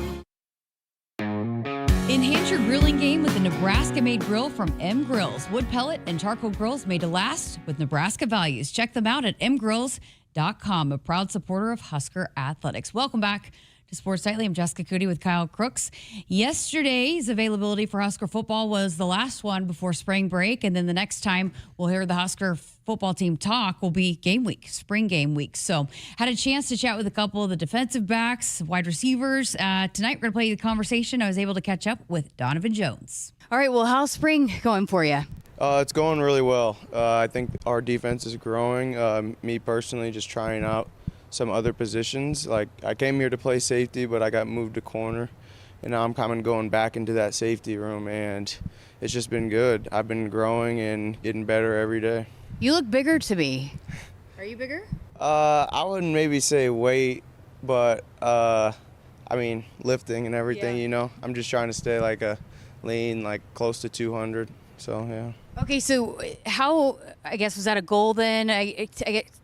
Enhance your grilling game with a Nebraska-made grill from M Grills. Wood pellet and charcoal grills made to last with Nebraska values. Check them out at mgrills.com, a proud supporter of Husker Athletics. Welcome back to Sports Nightly. I'm Jessica Coody with Kyle Crooks. Yesterday's availability for Husker football was the last one before spring break, and then the next time we'll hear the Husker football team talk will be game week, spring game week. So had a chance to chat with a couple of the defensive backs, wide receivers. Tonight we're going to play the conversation. I was able to catch up with Donovan Jones. All right, well, how's spring going for you? It's going really well. I think our defense is growing. Me personally, just trying out some other positions. Like, I came here to play safety, but I got moved to corner. and now I'm kind of going back into that safety room, and it's just been good. I've been growing and getting better every day. You look bigger to me. Are you bigger? I wouldn't maybe say weight, but I mean lifting and everything. Yeah. You know, I'm just trying to stay like a lean, like close to 200. So yeah. Okay, so how, I guess, was that a goal then?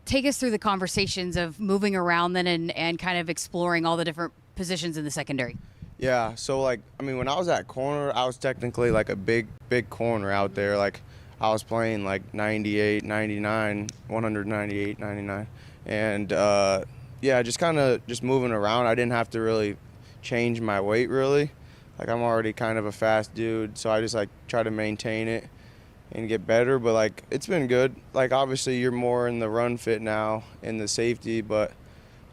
Take us through the conversations of moving around then and kind of exploring all the different positions in the secondary. Yeah, so like, I mean, when I was at corner, I was technically like a big corner out there. Like, I was playing like 98, 99, 198, 99. And yeah, just kind of just moving around. I didn't have to really change my weight really. Like, I'm already kind of a fast dude, so I just like try to maintain it and get better. But like, it's been good. Like, obviously you're more in the run fit now in the safety, but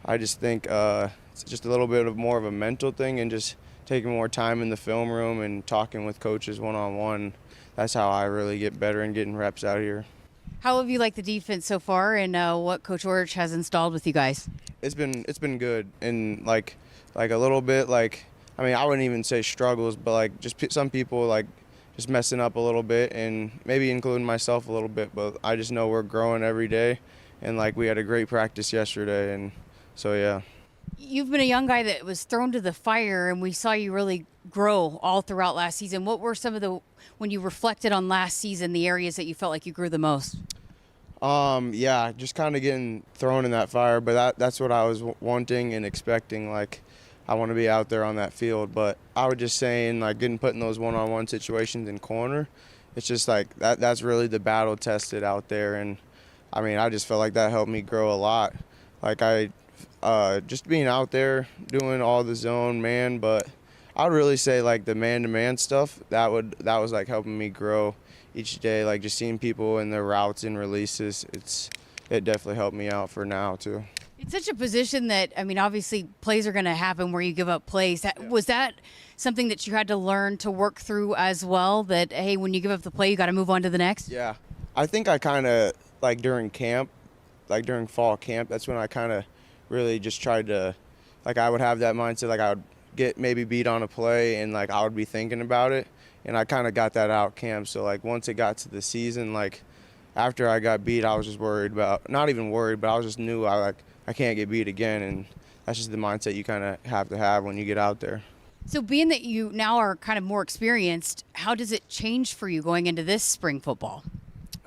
I just think it's just a little bit of more of a mental thing, and just taking more time in the film room and talking with coaches one-on-one. That's how I really get better and getting reps out here. How have you liked the defense so far, and what Coach Orich has installed with you guys? It's been good, and like a little bit, like, I mean, I wouldn't even say struggles, but like just some people like just messing up a little bit, and maybe including myself a little bit, but I just know we're growing every day, and like we had a great practice yesterday, and so yeah. You've been a young guy that was thrown to the fire, and we saw you really grow all throughout last season. What were some of the, when you reflected on last season, the areas that you felt like you grew the most? Yeah, just kind of getting thrown in that fire, but that's what I was wanting and expecting. Like, I want to be out there on that field, but I was just saying, like, getting put in those one-on-one situations in corner, it's just like that's really the battle tested out there. And I mean, I just felt like that helped me grow a lot. Like, just being out there doing all the zone man, but I would really say like the man-to-man stuff, that was like helping me grow each day. Like, just seeing people in their routes and releases, it definitely helped me out for now too. It's such a position that, I mean, obviously plays are going to happen where you give up plays. Was that something that you had to learn to work through as well, that, hey, when you give up the play, you got to move on to the next? Yeah. I think I kind of, like during camp, like during fall camp, that's when I kind of really just tried to, like, I would have that mindset, like I would get maybe beat on a play and like I would be thinking about it. And I kind of got that out camp. So like once it got to the season, like after I got beat, I was just worried about, not even worried, but I just knew I can't get beat again, and that's just the mindset you kind of have to have when you get out there. So being that you now are kind of more experienced, how does it change for you going into this spring football?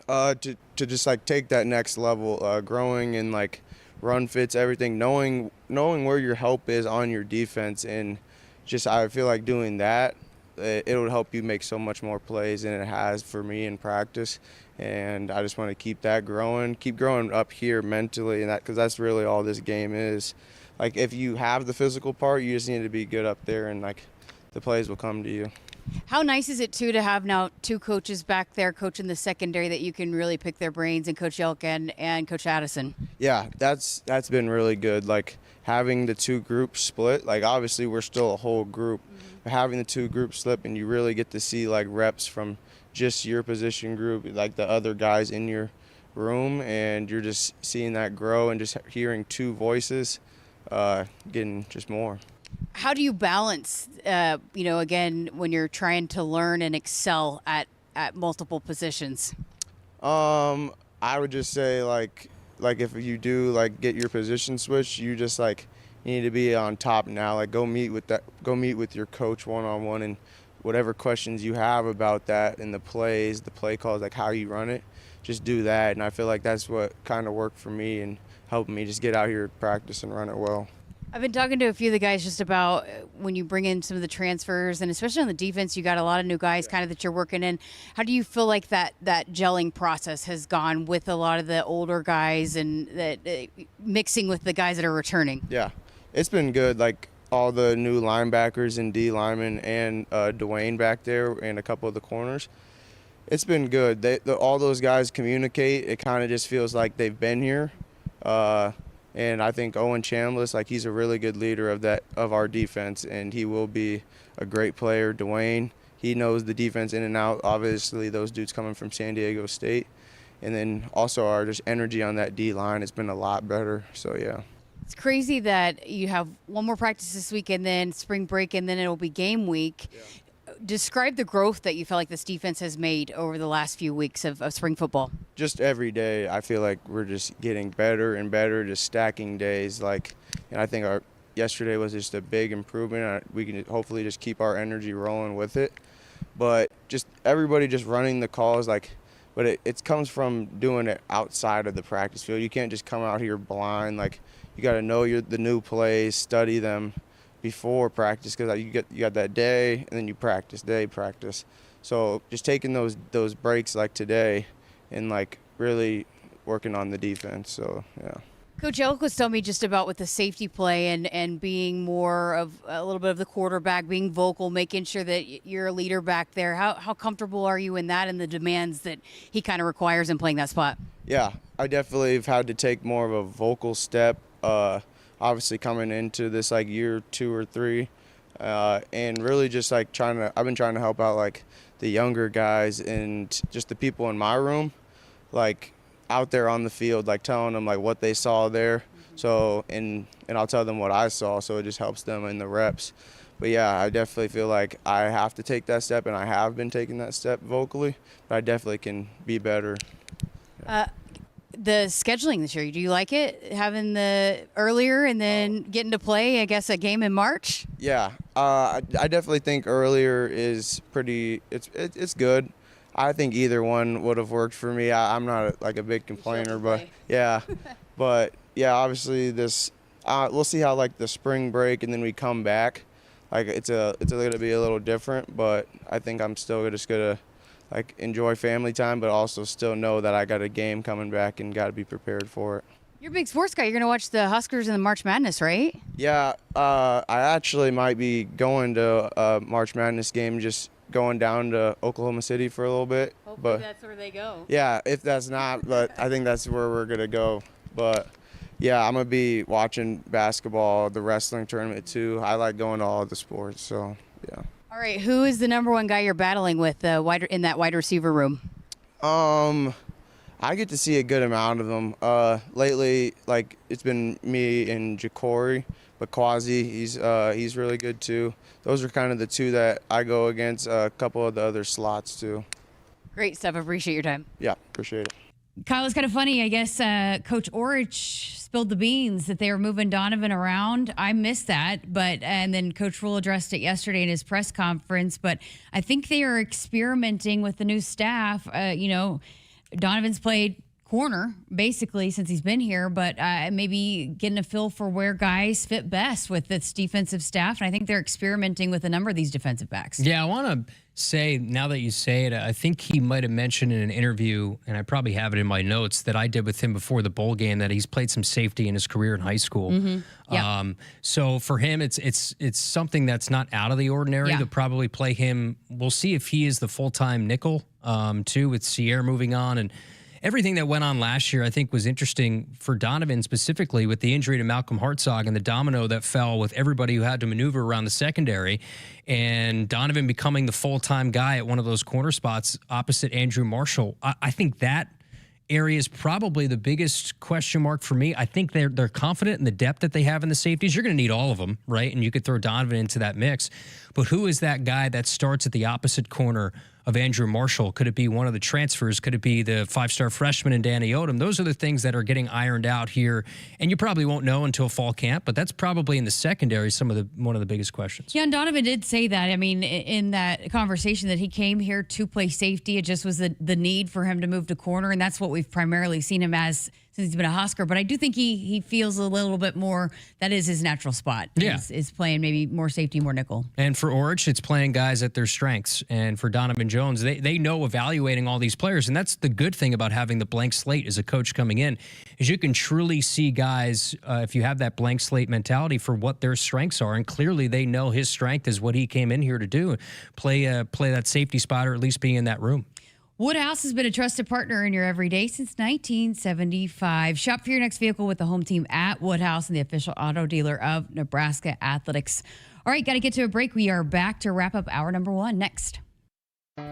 To just like take that next level, growing and like run fits, everything, knowing where your help is on your defense, and just I feel like doing that, it would help you make so much more plays than it has for me in practice. And I just want to keep growing up here mentally, and that, because that's really all this game is. Like, if you have the physical part, you just need to be good up there, and like the plays will come to you. How nice is it too to have now two coaches back there coaching the secondary that you can really pick their brains, and Coach Yelkin and Coach Addison? Yeah, that's been really good. Like, having the two groups split, like obviously we're still a whole group, but having the two groups split, and you really get to see like reps from just your position group, like the other guys in your room, and you're just seeing that grow, and just hearing two voices, getting just more. How do you balance, again, when you're trying to learn and excel at multiple positions? I would just say like if you do like get your position switch, you just like you need to be on top now. Like, go meet with your coach one-on-one, and whatever questions you have about that and the plays, the play calls, like how you run it, just do that. And I feel like that's what kind of worked for me and helped me just get out here, practice, and run it well. I've been talking to a few of the guys just about when you bring in some of the transfers, and especially on the defense, you got a lot of new guys kind of that you're working in. How do you feel like that gelling process has gone with a lot of the older guys, and that mixing with the guys that are returning? Yeah, it's been good. Like, all the new linebackers and D linemen, and Dwayne back there, and a couple of the corners. It's been good. All those guys communicate. It kind of just feels like they've been here. And I think Owen Chambliss, like, he's a really good leader of our defense, and he will be a great player. Dwayne, he knows the defense in and out. Obviously, those dudes coming from San Diego State. And then also our just energy on that D line has been a lot better. So, yeah. It's crazy that you have one more practice this week and then spring break and then it'll be game week. Yeah. Describe the growth that you feel like this defense has made over the last few weeks of spring football. Just every day, I feel like we're just getting better and better, just stacking days. And I think yesterday was just a big improvement. We can hopefully just keep our energy rolling with it. But just everybody just running the calls, but it comes from doing it outside of the practice field. You can't just come out here blind. You got to know the new plays, study them before practice, because you got that day and then you practice. So just taking those breaks like today and really working on the defense. So yeah. Coach Elk was telling me just about with the safety play and being more of a little bit of the quarterback, being vocal, making sure that you're a leader back there. How comfortable are you in that and the demands that he kind of requires in playing that spot? Yeah, I definitely have had to take more of a vocal step, obviously coming into this year 2 or 3, and really just I've been trying to help out the younger guys and just the people in my room, out there on the field, telling them what they saw there. So and I'll tell them what I saw, so it just helps them in the reps. But yeah, I definitely feel like I have to take that step, and I have been taking that step vocally, but I definitely can be better. The scheduling this year, do you like it? Having the earlier and then getting to play, I guess, a game in March? Yeah, I definitely think earlier is it's good. I think either one would have worked for me. I'm not a big complainer, but yeah. But yeah, obviously this we'll see how the spring break and then we come back. It's going to be a little different, but I think I'm still just going to enjoy family time, but also still know that I got a game coming back and got to be prepared for it. You're a big sports guy. You're going to watch the Huskers in the March Madness, right? Yeah, I actually might be going to a March Madness game, just going down to Oklahoma City for a little bit. Hopefully that's where they go. Yeah, if that's not, but I think that's where we're going to go. But yeah, I'm going to be watching basketball, the wrestling tournament too. I like going to all the sports, so yeah. All right, who is the number one guy you're battling with in that wide receiver room? I get to see a good amount of them. Lately, it's been me and Ja'Cory, but Quasi, he's really good too. Those are kind of the two that I go against. A couple of the other slots too. Great stuff. Appreciate your time. Yeah, appreciate it. Kyle, it's kind of funny. I guess Coach Orich spilled the beans that they were moving Donovan around. I missed that, and then Coach Rule addressed it yesterday in his press conference. But I think they are experimenting with the new staff. Donovan's played corner basically since he's been here, but maybe getting a feel for where guys fit best with this defensive staff. And I think they're experimenting with a number of these defensive backs. Yeah, I want to say, now that you say it, I think he might have mentioned in an interview, and I probably have it in my notes that I did with him before the bowl game, that he's played some safety in his career in high school. Mm-hmm. Yeah. So for him, it's something that's not out of the ordinary. Yeah. They'll probably play him. We'll see if he is the full-time nickel, too, with Sierra moving on. And everything that went on last year, I think, was interesting for Donovan specifically with the injury to Malcolm Hartzog and the domino that fell with everybody who had to maneuver around the secondary, and Donovan becoming the full-time guy at one of those corner spots opposite Andrew Marshall. I think that area is probably the biggest question mark for me. I think they're confident in the depth that they have in the safeties. You're going to need all of them, right? And you could throw Donovan into that mix. But who is that guy that starts at the opposite corner of Andrew Marshall? Could it be one of the transfers? Could it be the 5-star freshman in Danny Odom? Those are the things that are getting ironed out here, and you probably won't know until fall camp, but that's probably in the secondary one of the biggest questions. Yeah, and Donovan did say that. I mean, in that conversation, that he came here to play safety. It just was the need for him to move to corner, and that's what we've primarily seen him as since he's been a Husker. But I do think he feels a little bit more, that is his natural spot. Yeah. Is playing maybe more safety, more nickel. And for Orich, it's playing guys at their strengths. And for Donovan Jones, they know evaluating all these players. And that's the good thing about having the blank slate as a coach coming in, is you can truly see guys, if you have that blank slate mentality, for what their strengths are. And clearly they know his strength is what he came in here to do, play that safety spot, or at least be in that room. Woodhouse has been a trusted partner in your everyday since 1975. Shop for your next vehicle with the home team at Woodhouse and the official auto dealer of Nebraska Athletics. All right, got to get to a break. We are back to wrap up hour number 1 next.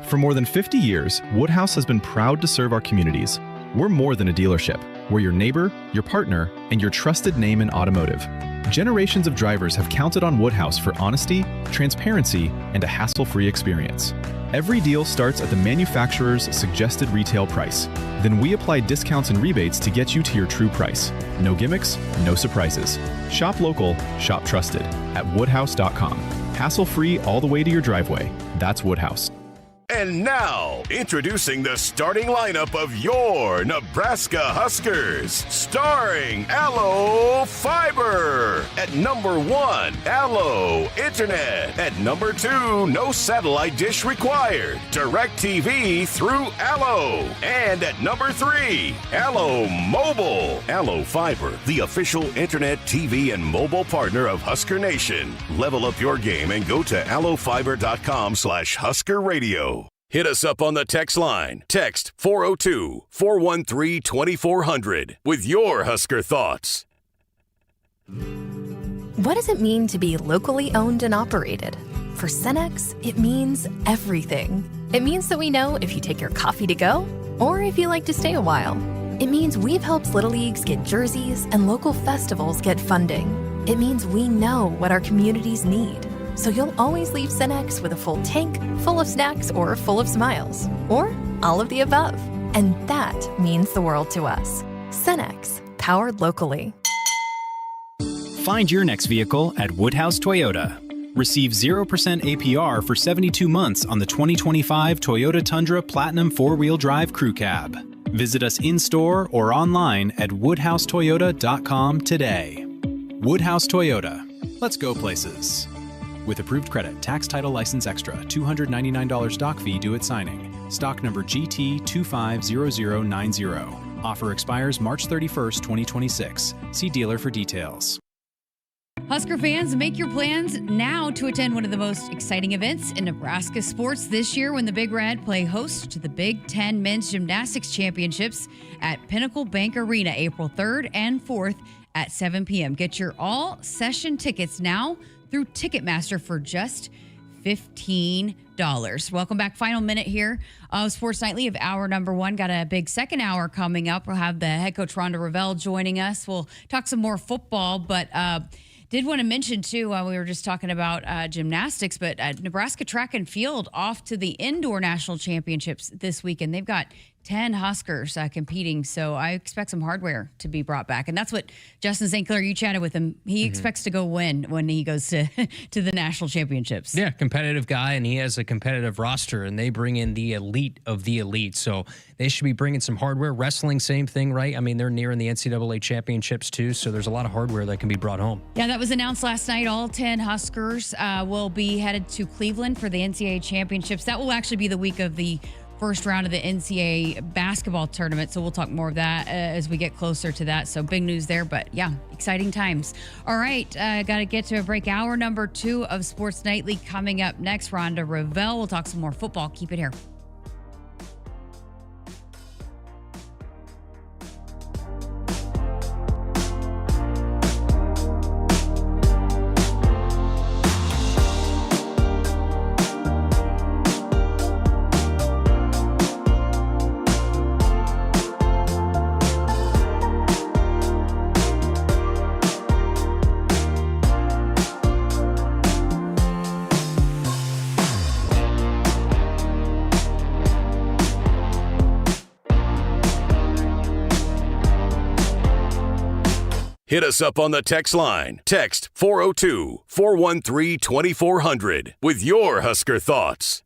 For more than 50 years, Woodhouse has been proud to serve our communities, We're more than a dealership. We're your neighbor, your partner, and your trusted name in automotive. Generations of drivers have counted on Woodhouse for honesty, transparency, and a hassle-free experience. Every deal starts at the manufacturer's suggested retail price. Then we apply discounts and rebates to get you to your true price. No gimmicks, no surprises. Shop local, shop trusted at woodhouse.com. Hassle-free all the way to your driveway. That's Woodhouse. And now, introducing the starting lineup of your Nebraska Huskers. Starring Allo Fiber. At number 1, Allo Internet. At number 2, no satellite dish required. DirecTV through Allo. And at number 3, Allo Mobile. Allo Fiber, the official internet, TV, and mobile partner of Husker Nation. Level up your game and go to allofiber.com/Husker Radio. Hit us up on the text line. Text 402-413-2400 with your Husker thoughts. What does it mean to be locally owned and operated? For Cenex, it means everything. It means that we know if you take your coffee to go or if you like to stay a while. It means we've helped Little Leagues get jerseys and local festivals get funding. It means we know what our communities need. So you'll always leave Cenex with a full tank, full of snacks, or full of smiles. Or all of the above. And that means the world to us. Cenex, powered locally. Find your next vehicle at Woodhouse Toyota. Receive 0% APR for 72 months on the 2025 Toyota Tundra Platinum 4-Wheel Drive Crew Cab. Visit us in-store or online at woodhousetoyota.com today. Woodhouse Toyota. Let's go places. With approved credit, tax title license extra, $299 stock fee due at signing. Stock number GT250090. Offer expires March 31st, 2026. See dealer for details. Husker fans, make your plans now to attend one of the most exciting events in Nebraska sports this year when the Big Red play host to the Big Ten Men's Gymnastics Championships at Pinnacle Bank Arena, April 3rd and 4th at 7 p.m. Get your all-session tickets now through Ticketmaster for just $15. Welcome back. Final minute here of Sports Nightly of hour number 1. Got a big second hour coming up. We'll have the head coach Ronda Revelle joining us. We'll talk some more football, but did want to mention too, we were just talking about gymnastics, but Nebraska track and field off to the indoor national championships this weekend. They've got 10 Huskers competing, so I expect some hardware to be brought back. And that's what Justin St. Clair, you chatted with him. He expects to go win when he goes to the national championships. Yeah, competitive guy, and he has a competitive roster, and they bring in the elite of the elite. So they should be bringing some hardware. Wrestling, same thing, right? I mean, they're nearing the NCAA championships too, so there's a lot of hardware that can be brought home. Yeah, that was announced last night. All 10 Huskers will be headed to Cleveland for the NCAA championships. That will actually be the week of the first round of the NCAA basketball tournament. So we'll talk more of that as we get closer to that. So big news there, but yeah, exciting times. All right, got to get to a break. Hour number 2 of Sports Nightly coming up next. Ronda Revelle. We'll talk some more football. Keep it here. Hit us up on the text line. Text 402-413-2400 with your Husker thoughts.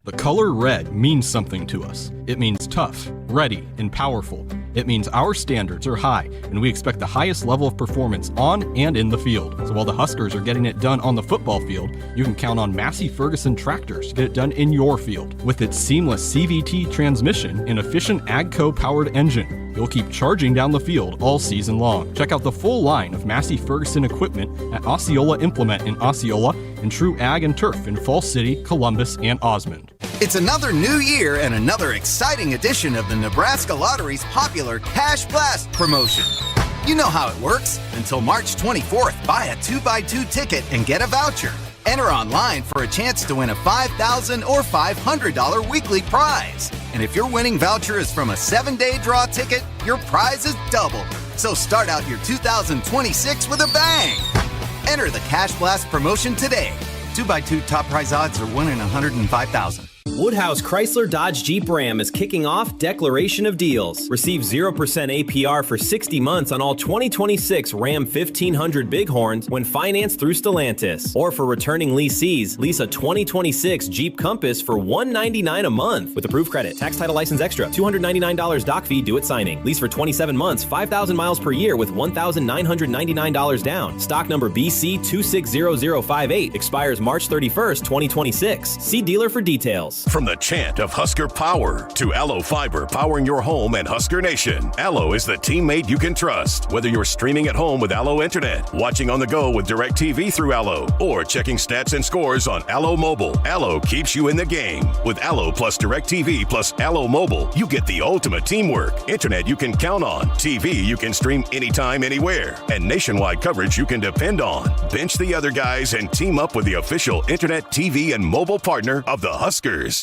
The color red means something to us. It means tough, ready, and powerful. It means our standards are high, and we expect the highest level of performance on and in the field. So while the Huskers are getting it done on the football field, you can count on Massey Ferguson tractors to get it done in your field. With its seamless CVT transmission and efficient AGCO-powered engine, you'll keep charging down the field all season long. Check out the full line of Massey Ferguson equipment at Osceola Implement in Osceola and True Ag and Turf in Falls City, Columbus, and Osmond. It's another new year and another exciting edition of the Nebraska Lottery's popular Cash Blast promotion. You know how it works. Until March 24th, buy a 2x2 ticket and get a voucher. Enter online for a chance to win a $5,000 or $500 weekly prize. And if your winning voucher is from a 7-day draw ticket, your prize is doubled. So start out your 2026 with a bang. Enter the Cash Blast promotion today. 2x2 top prize odds are 1 in 105,000. Woodhouse Chrysler Dodge Jeep Ram is kicking off Declaration of Deals. Receive 0% APR for 60 months on all 2026 Ram 1500 Bighorns when financed through Stellantis. Or for returning leasees, lease a 2026 Jeep Compass for $199 a month with approved credit. Tax title license extra, $299 doc fee due at signing. Lease for 27 months, 5,000 miles per year with $1,999 down. Stock number BC 260058 expires March 31st, 2026. See dealer for details. From the chant of Husker Power to Allo Fiber powering your home and Husker Nation, Allo is the teammate you can trust. Whether you're streaming at home with Allo Internet, watching on the go with DirecTV through Allo, or checking stats and scores on Allo Mobile, Allo keeps you in the game. With Allo plus DirecTV plus Allo Mobile, you get the ultimate teamwork. Internet you can count on, TV you can stream anytime, anywhere, and nationwide coverage you can depend on. Bench the other guys and team up with the official Internet, TV, and mobile partner of the Huskers.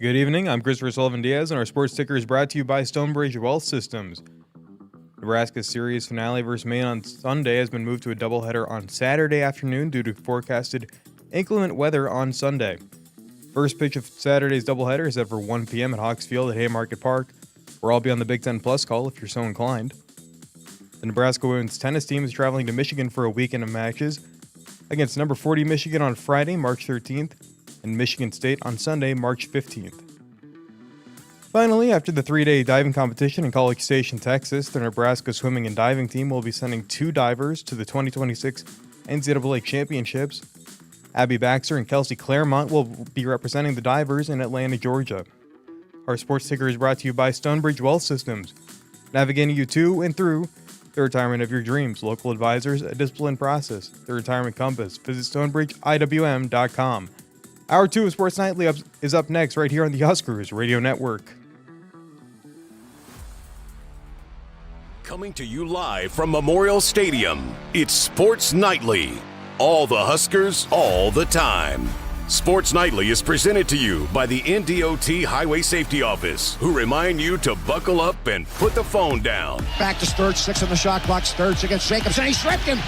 Good evening, I'm Christopher Sullivan-Diaz, and our sports ticker is brought to you by Stonebridge Wealth Systems. Nebraska's series finale versus Maine on Sunday has been moved to a doubleheader on Saturday afternoon due to forecasted inclement weather on Sunday. First pitch of Saturday's doubleheader is set for 1 p.m. at Hawks Field at Haymarket Park, where I'll be on the Big Ten Plus call if you're so inclined. The Nebraska women's tennis team is traveling to Michigan for a weekend of matches against number 40 Michigan on Friday, March 13th, and Michigan State on Sunday, March 15th. Finally, after the 3-day diving competition in College Station, Texas, the Nebraska swimming and diving team will be sending 2 divers to the 2026 NCAA Championships. Abby Baxter and Kelsey Claremont will be representing the divers in Atlanta, Georgia. Our sports ticker is brought to you by Stonebridge Wealth Systems, navigating you to and through the retirement of your dreams. Local advisors, a disciplined process. The Retirement Compass. Visit StonebridgeIWM.com. Hour 2 of Sports Nightly is up next right here on the Akrs Radio Network. Coming to you live from Memorial Stadium, it's Sports Nightly. All the Huskers, all the time. Sports Nightly is presented to you by the NDOT Highway Safety Office, who remind you to buckle up and put the phone down. Back to Sturge, 6 in the shot clock. Sturge against Jacobson. He stripped him.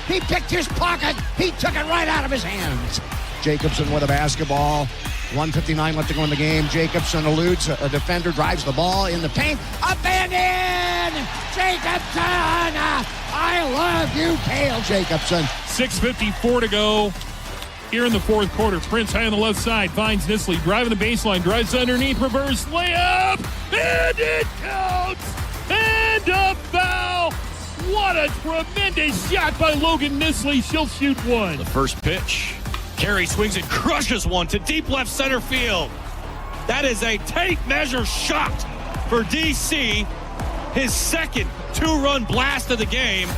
He picked his pocket. He took it right out of his hands. Jacobson with a basketball. 1:59 left to go in the game. Jacobson eludes a defender, drives the ball in the paint. Up and in! Jacobson! I love you, Cale Jacobson. 6:54 to go here in the fourth quarter. Prince high on the left side finds Nisley driving the baseline, drives underneath, reverse layup, and it counts! And a foul! What a tremendous shot by Logan Nisley. She'll shoot one. The first pitch. Carey swings and crushes one to deep left center field. That is a tape measure shot for DC. His second 2-run blast of the game.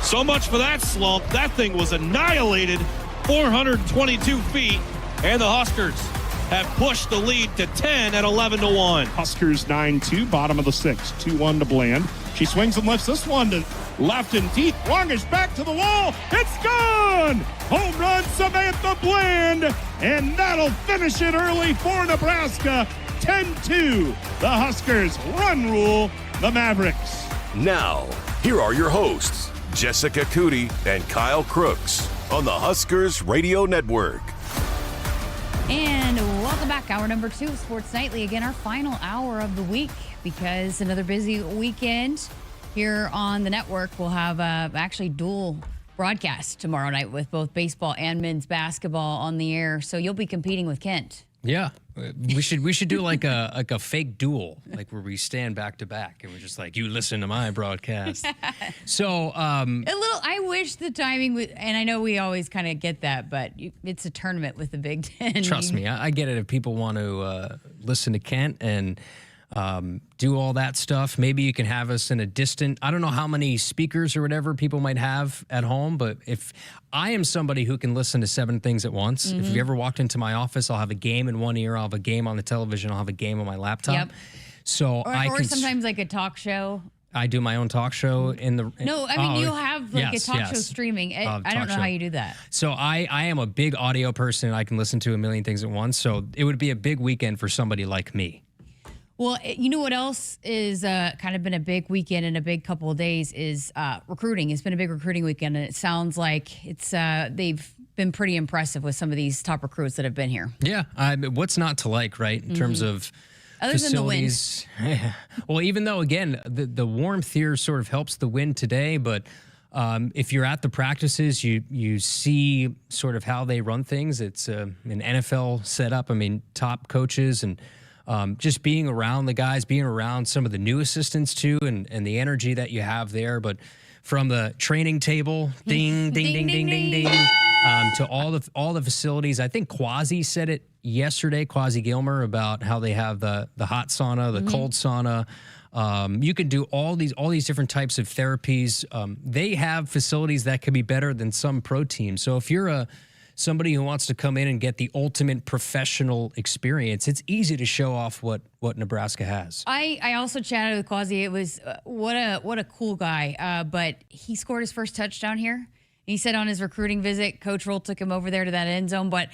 So much for that slump. That thing was annihilated 422 feet. And the Huskers have pushed the lead to 10 at 11-1. Huskers 9-2, bottom of the 6th. 2-1 to Bland. She swings and lifts this one to left and deep. Longish back to the wall. It's gone! Home run, Samantha Bland. And that'll finish it early for Nebraska. 10-2. The Huskers run rule the Mavericks. Now, here are your hosts, Jessica Coody and Kyle Crooks on the Huskers Radio Network. And welcome back. Hour number 2 of Sports Nightly. Again, our final hour of the week because another busy weekend here on the network. We'll have actually dual broadcast tomorrow night with both baseball and men's basketball on the air. So you'll be competing with Kent. Yeah, we should do like a fake duel, like where we stand back to back and we're just like, you listen to my broadcast. So I wish the timing would, and I know we always kind of get that, but it's a tournament with the Big Ten. Trust me, I get it. If people want to listen to Kent and do all that stuff, maybe you can have us in a distant, I don't know how many speakers or whatever people might have at home, but if I am somebody who can listen to 7 things at once, if you ever walked into my office, I'll have a game in one ear, I'll have a game on the television, I'll have a game on my laptop. Yep. So or sometimes like a talk show. I do my own talk show in the. No, I mean, you'll have like a talk show streaming. I don't know how you do that. So I am a big audio person. I can listen to a million things at once. So it would be a big weekend for somebody like me. Well, you know what else is kind of been a big weekend and a big couple of days is recruiting. It's been a big recruiting weekend, and it sounds like it's they've been pretty impressive with some of these top recruits that have been here. Yeah, what's not to like, right? In terms of other facilities. Than the wind. Well, even though, again, the warmth here sort of helps the wind today, but if you're at the practices, you see sort of how they run things. It's an NFL setup. I mean, top coaches and just being around the guys, being around some of the new assistants too, and the energy that you have there. But from the training table, ding, ding, ding, ding, ding, ding, to all the facilities. I think Quasi said it yesterday, Quasi Gilmer, about how they have the hot sauna, the cold sauna. You can do all these different types of therapies. They have facilities that could be better than some pro teams. So if you're somebody who wants to come in and get the ultimate professional experience, it's easy to show off what Nebraska has. I also chatted with Quasi. It was what a cool guy. But he scored his first touchdown here. He said on his recruiting visit, Coach Roll took him over there to that end zone. But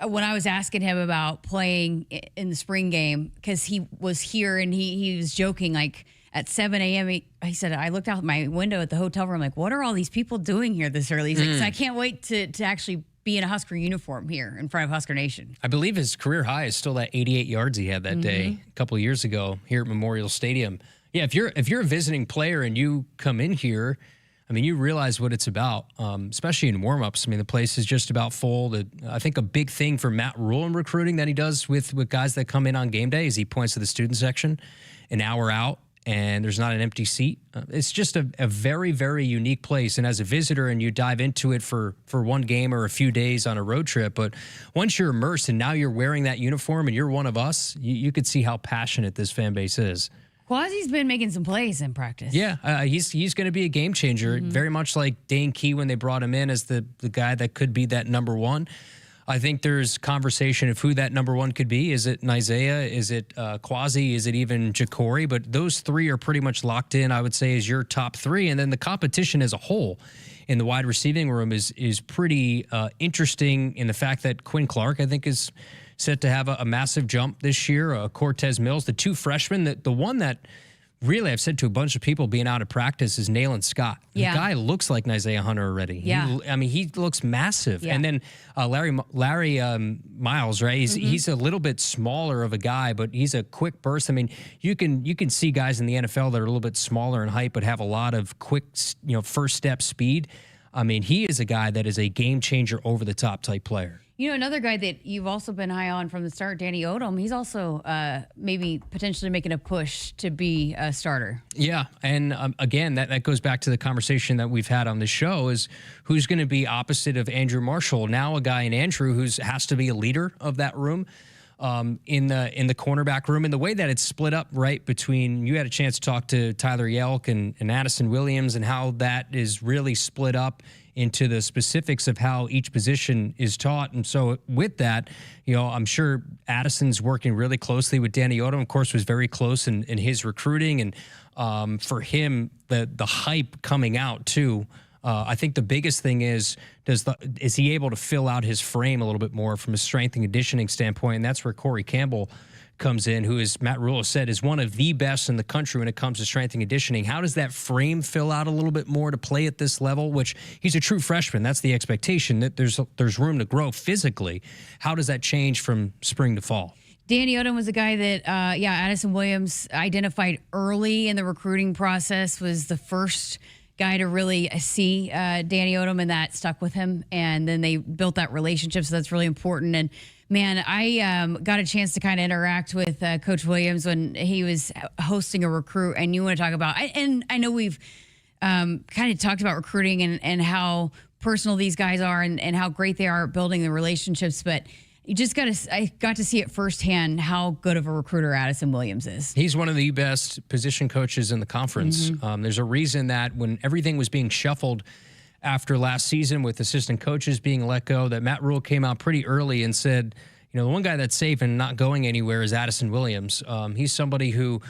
when I was asking him about playing in the spring game, because he was here and he was joking, like at 7 a.m. He said, I looked out my window at the hotel room, like, what are all these people doing here this early? He's like, so I can't wait to actually be in a Husker uniform here in front of Husker Nation. I believe his career high is still that 88 yards he had that day a couple of years ago here at Memorial Stadium. Yeah, if you're a visiting player and you come in here, I mean, you realize what it's about, especially in warm-ups. I mean, the place is just about full. I think a big thing for Matt Rule in recruiting that he does with guys that come in on game day is he points to the student section an hour out, and there's not an empty seat. It's just a very, very unique place. And as a visitor and you dive into it for one game or a few days on a road trip, but once you're immersed and now you're wearing that uniform and you're one of us, you could see how passionate this fan base is. Quasi's been making some plays in practice. Yeah, he's going to be a game changer, very much like Dane Key when they brought him in as the guy that could be that number one. I think there's conversation of who that number one could be. Is it Isaiah? Is it Quasi? Is it even Ja'Cory? But those three are pretty much locked in, I would say, as your top three. And then the competition as a whole in the wide receiving room is pretty interesting in the fact that Quinn Clark, I think, is set to have a massive jump this year. Cortez Mills, the two freshmen, the one that really I've said to a bunch of people being out of practice is Nayland Scott. The guy looks like Isaiah Hunter already. Yeah. He looks massive. Yeah. And then Larry Miles, right? He's a little bit smaller of a guy, but he's a quick burst. I mean, you can see guys in the NFL that are a little bit smaller in height but have a lot of quick, first step speed. I mean, he is a guy that is a game changer, over the top type player. You know, another guy that you've also been high on from the start, Danny Odom, he's also maybe potentially making a push to be a starter. Yeah, and again, that goes back to the conversation that we've had on the show is who's going to be opposite of Andrew Marshall. Now a guy in Andrew who has to be a leader of that room in the cornerback room. And the way that it's split up, right, between, you had a chance to talk to Tyler Yelk and Addison Williams and how that is really split up into the specifics of how each position is taught. And so with that, I'm sure Addison's working really closely with Danny Odom, of course, was very close in his recruiting. And for him, the hype coming out too, I think the biggest thing is he able to fill out his frame a little bit more from a strength and conditioning standpoint? And that's where Corey Campbell comes in, who, is Matt Rule said, is one of the best in the country when it comes to strength and conditioning. How does that frame fill out a little bit more to play at this level, which he's a true freshman? That's the expectation, that there's room to grow physically. How does that change from spring to fall? Danny Odom was a guy that, Addison Williams identified early in the recruiting process, was the first guy to really see Danny Odom, and that stuck with him. And then they built that relationship, so that's really important. And man, I got a chance to kind of interact with Coach Williams when he was hosting a recruit. And you want to talk about, and I know we've kind of talked about recruiting and how personal these guys are and how great they are at building the relationships, but I got to see it firsthand how good of a recruiter Addison Williams is. He's one of the best position coaches in the conference. There's a reason that when everything was being shuffled after last season with assistant coaches being let go, that Matt Rule came out pretty early and said, the one guy that's safe and not going anywhere is Addison Williams. He's somebody who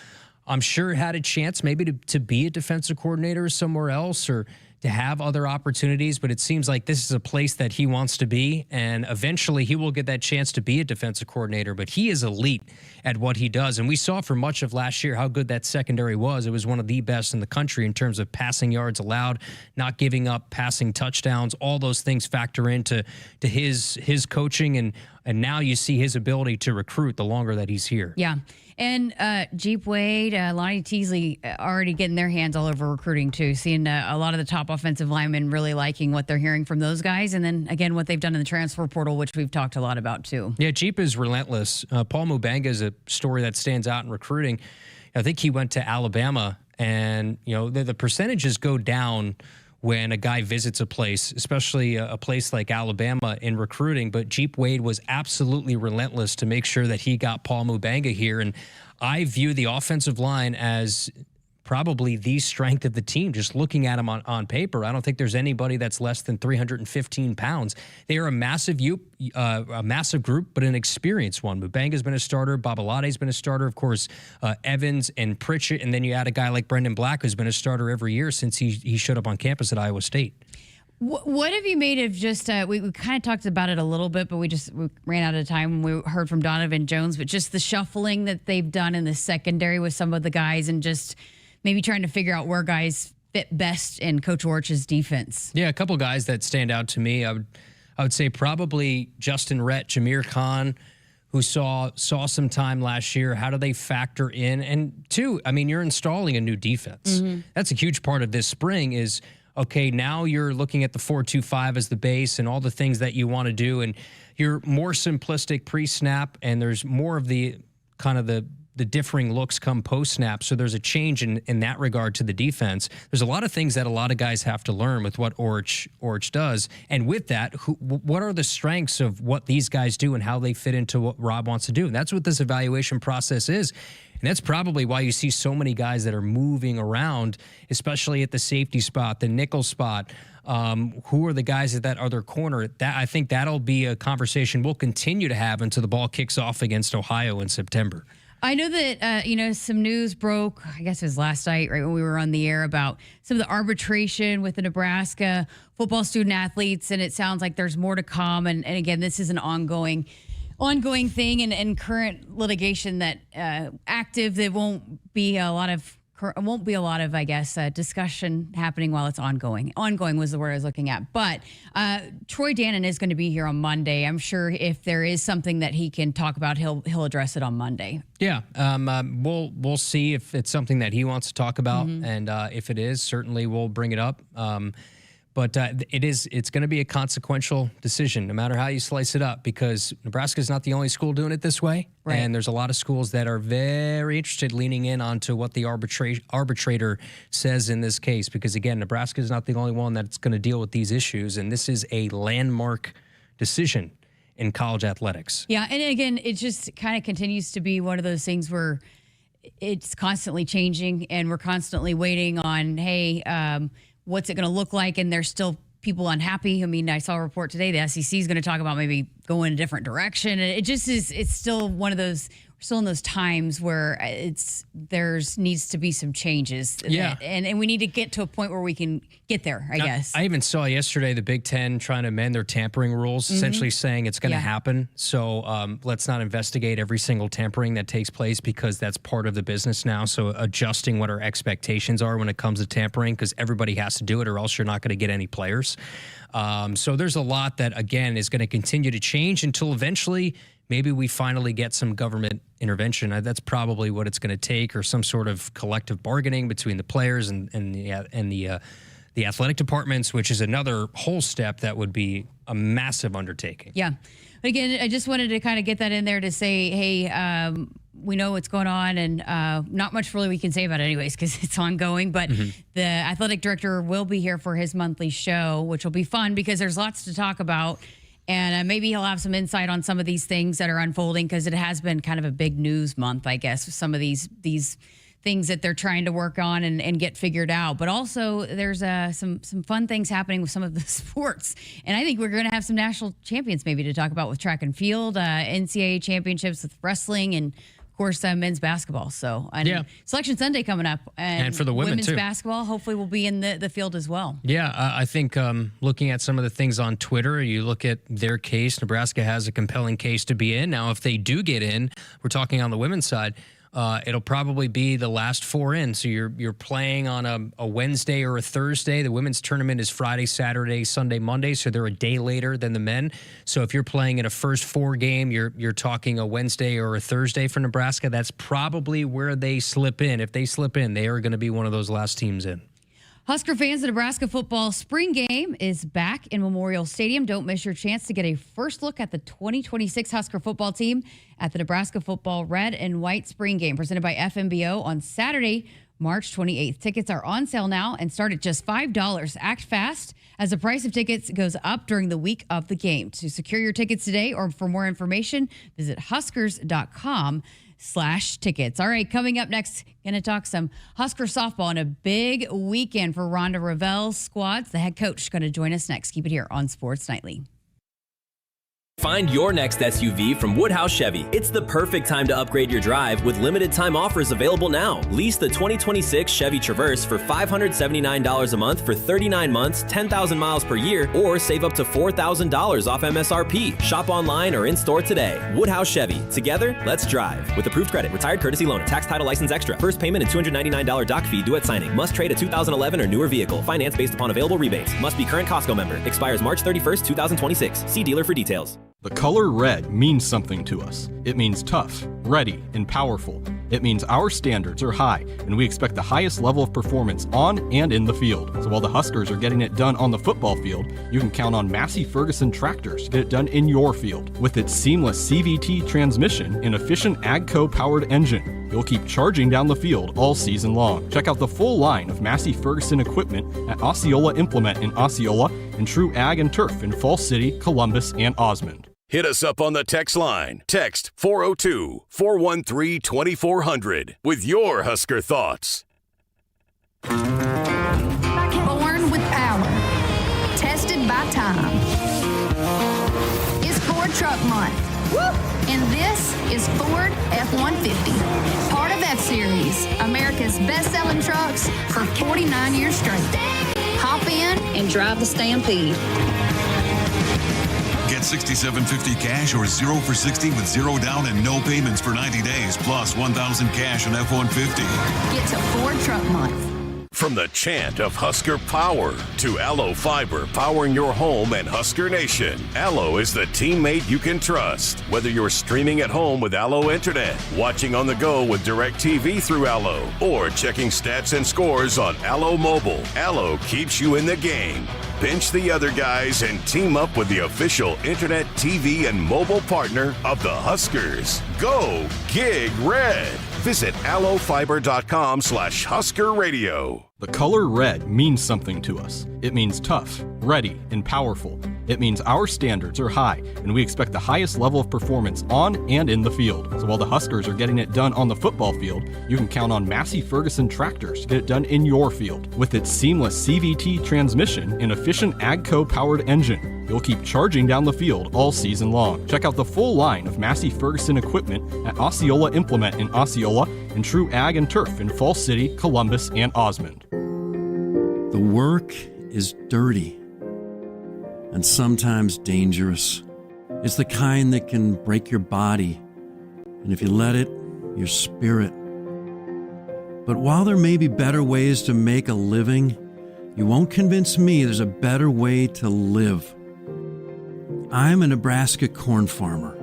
I'm sure had a chance maybe to be a defensive coordinator somewhere else or to have other opportunities, but it seems like this is a place that he wants to be, and eventually he will get that chance to be a defensive coordinator, but he is elite at what he does. And we saw for much of last year how good that secondary was. It was one of the best in the country in terms of passing yards allowed, not giving up passing touchdowns. All those things factor into his coaching, and now you see his ability to recruit the longer that he's here. Yeah. And Jeep Wade, Lonnie Teasley already getting their hands all over recruiting too, seeing a lot of the top offensive linemen really liking what they're hearing from those guys. And then again, what they've done in the transfer portal, which we've talked a lot about too. Yeah, Jeep is relentless. Paul Mubanga is a story that stands out in recruiting. I think he went to Alabama, and the percentages go down when a guy visits a place, especially a place like Alabama in recruiting. But Jeep Wade was absolutely relentless to make sure that he got Paul Mubanga here. And I view the offensive line as probably the strength of the team. Just looking at them on paper, I don't think there's anybody that's less than 315 pounds. They are a massive group, but an experienced one. Mubanga's been a starter. Babalade's been a starter. Of course, Evans and Pritchett. And then you add a guy like Brendan Black, who's been a starter every year since he showed up on campus at Iowa State. What have you made of just, we kind of talked about it a little bit, but we ran out of time when we heard from Donovan Jones, but just the shuffling that they've done in the secondary with some of the guys and just maybe trying to figure out where guys fit best in Coach Orch's defense. Yeah, a couple guys that stand out to me. I would say probably Justin Rhett, Jameer Khan, who saw some time last year. How do they factor in? And two, I mean, you're installing a new defense. That's a huge part of this spring is, okay, now you're looking at the 4-2-5 as the base and all the things that you want to do, and you're more simplistic pre-snap, and there's more of the kind of the differing looks come post-snap, so there's a change in that regard to the defense. There's a lot of things that a lot of guys have to learn with what Orch does, and with that, what are the strengths of what these guys do and how they fit into what Rob wants to do, and that's what this evaluation process is. And that's probably why you see so many guys that are moving around, especially at the safety spot, the nickel spot. Who are the guys at that other corner? I think that'll be a conversation we'll continue to have until the ball kicks off against Ohio in September. I know that, some news broke, I guess it was last night, right when we were on the air, about some of the arbitration with the Nebraska football student athletes, and it sounds like there's more to come. And again, this is an ongoing thing and current litigation that active. There won't be a lot of I guess discussion happening while it's ongoing. Ongoing was the word I was looking at. But Troy Dannon is going to be here on Monday. I'm sure if there is something that he can talk about, he'll address it on Monday. Yeah, we'll see if it's something that he wants to talk about, and if it is, certainly we'll bring it up. But it's going to be a consequential decision, no matter how you slice it up, because Nebraska is not the only school doing it this way. Right. And there's a lot of schools that are very interested leaning in onto what the arbitrator says in this case, because, again, Nebraska is not the only one that's going to deal with these issues, and this is a landmark decision in college athletics. Yeah, and again, it just kind of continues to be one of those things where it's constantly changing, and we're constantly waiting on, hey, what's it going to look like? And there's still people unhappy. I mean, I saw a report today, the SEC is going to talk about maybe going a different direction. And it just is, it's still one of those, we're still in those times where needs to be some changes. Yeah. And we need to get to a point where we can get there, I guess. I even saw yesterday the Big Ten trying to amend their tampering rules, essentially saying it's going to happen. So let's not investigate every single tampering that takes place, because that's part of the business now. So adjusting what our expectations are when it comes to tampering, because everybody has to do it or else you're not going to get any players. So there's a lot that, again, is going to continue to change until eventually maybe we finally get some government intervention. That's probably what it's going to take, or some sort of collective bargaining between the players and the athletic departments, which is another whole step that would be a massive undertaking. Yeah. But again, I just wanted to kind of get that in there to say, hey, we know what's going on, and not much really we can say about it anyways, because it's ongoing. But the athletic director will be here for his monthly show, which will be fun because there's lots to talk about. And maybe he'll have some insight on some of these things that are unfolding, because it has been kind of a big news month, I guess, with some of these things that they're trying to work on and get figured out. But also there's some fun things happening with some of the sports. And I think we're going to have some national champions maybe to talk about with track and field, NCAA championships with wrestling, and of course, men's basketball. So, Selection Sunday coming up. And for the women's too. Basketball, hopefully, will be in the field as well. Yeah, I think looking at some of the things on Twitter, you look at their case, Nebraska has a compelling case to be in. Now, if they do get in, we're talking on the women's side, it'll probably be the last four in. So you're playing on a Wednesday or a Thursday. The women's tournament is Friday, Saturday, Sunday, Monday. So they're a day later than the men. So if you're playing in a first four game, you're talking a Wednesday or a Thursday for Nebraska. That's probably where they slip in. If they slip in, they are going to be one of those last teams in. Husker fans, the Nebraska football spring game is back in Memorial Stadium. Don't miss your chance to get a first look at the 2026 Husker football team at the Nebraska football red and white spring game presented by FMBO on Saturday, March 28th. Tickets are on sale now and start at just $5. Act fast as the price of tickets goes up during the week of the game. To secure your tickets today or for more information, visit huskers.com/tickets. All right, coming up next, going to talk some Husker softball and a big weekend for Ronda Revelle's squads. The head coach is going to join us next. Keep it here on Sports Nightly. Find your next SUV from Woodhouse Chevy. It's the perfect time to upgrade your drive with limited time offers available now. Lease the 2026 Chevy Traverse for $579 a month for 39 months, 10,000 miles per year, or save up to $4,000 off MSRP. Shop online or in-store today. Woodhouse Chevy. Together, let's drive. With approved credit, retired courtesy loan, tax title license extra. First payment and $299 doc fee due at signing. Must trade a 2011 or newer vehicle. Finance based upon available rebates. Must be current Costco member. Expires March 31st, 2026. See dealer for details. The color red means something to us. It means tough, ready, and powerful. It means our standards are high, and we expect the highest level of performance on and in the field. So while the Huskers are getting it done on the football field, you can count on Massey Ferguson tractors to get it done in your field. With its seamless CVT transmission and efficient AGCO-powered engine, you'll keep charging down the field all season long. Check out the full line of Massey Ferguson equipment at Osceola Implement in Osceola and True Ag and Turf in Falls City, Columbus, and Osmond. Hit us up on the text line. Text 402-413-2400 with your Husker thoughts. Born with power. Tested by time. It's Ford Truck Month. And this is Ford F-150. Part of F-Series, America's best-selling trucks for 49 years straight. Hop in and drive the Stampede. Get $6,750 cash or 0 for 60 with 0 down and no payments for 90 days, plus $1,000 cash on F-150. Get to Ford Truck Month. From the chant of Husker Power to Allo Fiber powering your home and Husker Nation, Allo is the teammate you can trust. Whether you're streaming at home with Allo Internet, watching on the go with DirecTV through Allo, or checking stats and scores on Allo Mobile, Allo keeps you in the game. Bench the other guys and team up with the official internet, TV, and mobile partner of the Huskers. Go Gig Red. Visit allofiber.com/Husker Radio. The color red means something to us. It means tough, ready, and powerful. It means our standards are high, and we expect the highest level of performance on and in the field. So while the Huskers are getting it done on the football field, you can count on Massey Ferguson tractors to get it done in your field. With its seamless CVT transmission and efficient AGCO-powered engine, you'll keep charging down the field all season long. Check out the full line of Massey Ferguson equipment at Osceola Implement in Osceola and True Ag and Turf in Falls City, Columbus, and Osmond. The work is dirty and sometimes dangerous. It's the kind that can break your body, and if you let it, your spirit. But while there may be better ways to make a living, you won't convince me there's a better way to live. I'm a Nebraska corn farmer,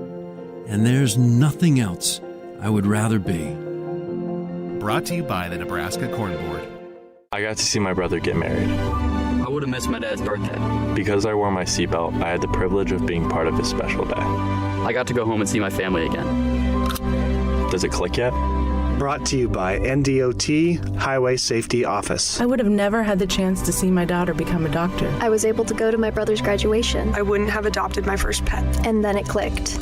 and there's nothing else I would rather be. Brought to you by the Nebraska Corn Board. I got to see my brother get married. I would have missed my dad's birthday. Because I wore my seatbelt, I had the privilege of being part of his special day. I got to go home and see my family again. Does it click yet? Brought to you by NDOT Highway Safety Office. I would have never had the chance to see my daughter become a doctor. I was able to go to my brother's graduation. I wouldn't have adopted my first pet. And then it clicked.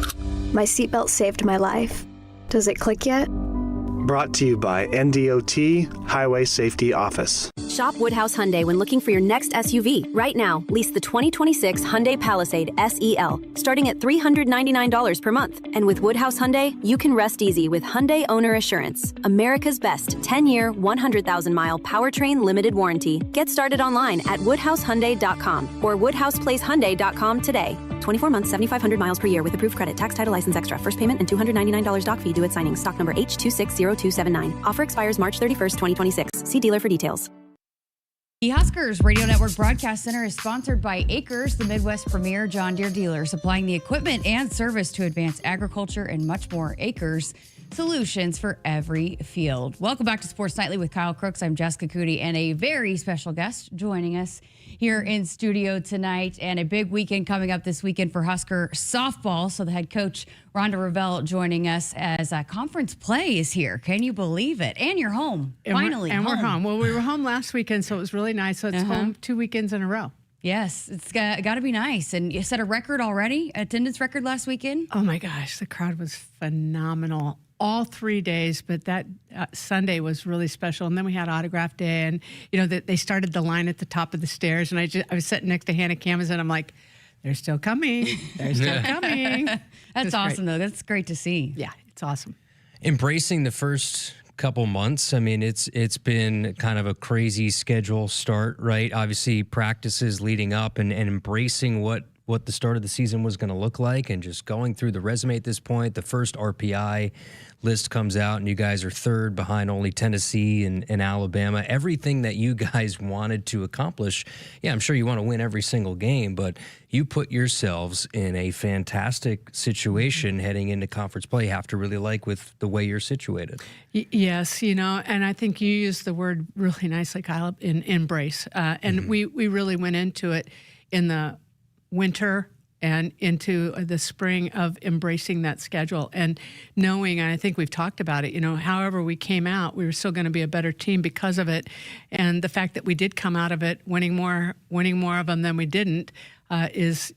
My seatbelt saved my life. Does it click yet? Brought to you by NDOT Highway Safety Office. Shop Woodhouse Hyundai when looking for your next SUV. Right now, lease the 2026 Hyundai Palisade SEL, starting at $399 per month. And with Woodhouse Hyundai, you can rest easy with Hyundai Owner Assurance, America's best 10-year, 100,000-mile powertrain limited warranty. Get started online at woodhousehyundai.com or woodhouseplacehyundai.com today. 24 months, 7,500 miles per year with approved credit, tax title license extra. First payment and $299 doc fee due at signing. Stock number H260279. Offer expires March 31st, 2026. See dealer for details. The Huskers Radio Network Broadcast Center is sponsored by Akrs, the Midwest premier John Deere dealer, supplying the equipment and service to advance agriculture and much more. Akrs, solutions for every field. Welcome back to Sports Nightly with Kyle Crooks. I'm Jessica Coody, and a very special guest joining us here in studio tonight, and a big weekend coming up this weekend for Husker softball. So the head coach, Ronda Revelle, joining us as conference play is here. Can you believe it? And you're home, finally. We're home. Well, we were home last weekend, so it was really nice. So it's home 2 weekends in a row. Yes, it's got to be nice. And you set a record already, attendance record last weekend? Oh, my gosh. The crowd was phenomenal all 3 days, but that Sunday was really special. And then we had autograph day, and they started the line at the top of the stairs, and I was sitting next to Hannah Camas, and I'm like, They're still coming. They're still coming. That's awesome, though. That's great to see. Yeah, it's awesome. Embracing the first couple months, I mean, it's been kind of a crazy schedule start, right? Obviously, practices leading up and embracing what the start of the season was going to look like, and just going through the resume at this point. The first RPI list comes out, and you guys are third behind only Tennessee and Alabama. Everything that you guys wanted to accomplish, yeah, I'm sure you want to win every single game, but you put yourselves in a fantastic situation heading into conference play. You have to really like with the way you're situated. Yes, and I think you used the word really nicely, Kyle, in embrace. And we really went into it in the winter and into the spring of embracing that schedule and knowing, and I think we've talked about it, however we came out, we were still going to be a better team because of it. And the fact that we did come out of it winning more of them than we didn't is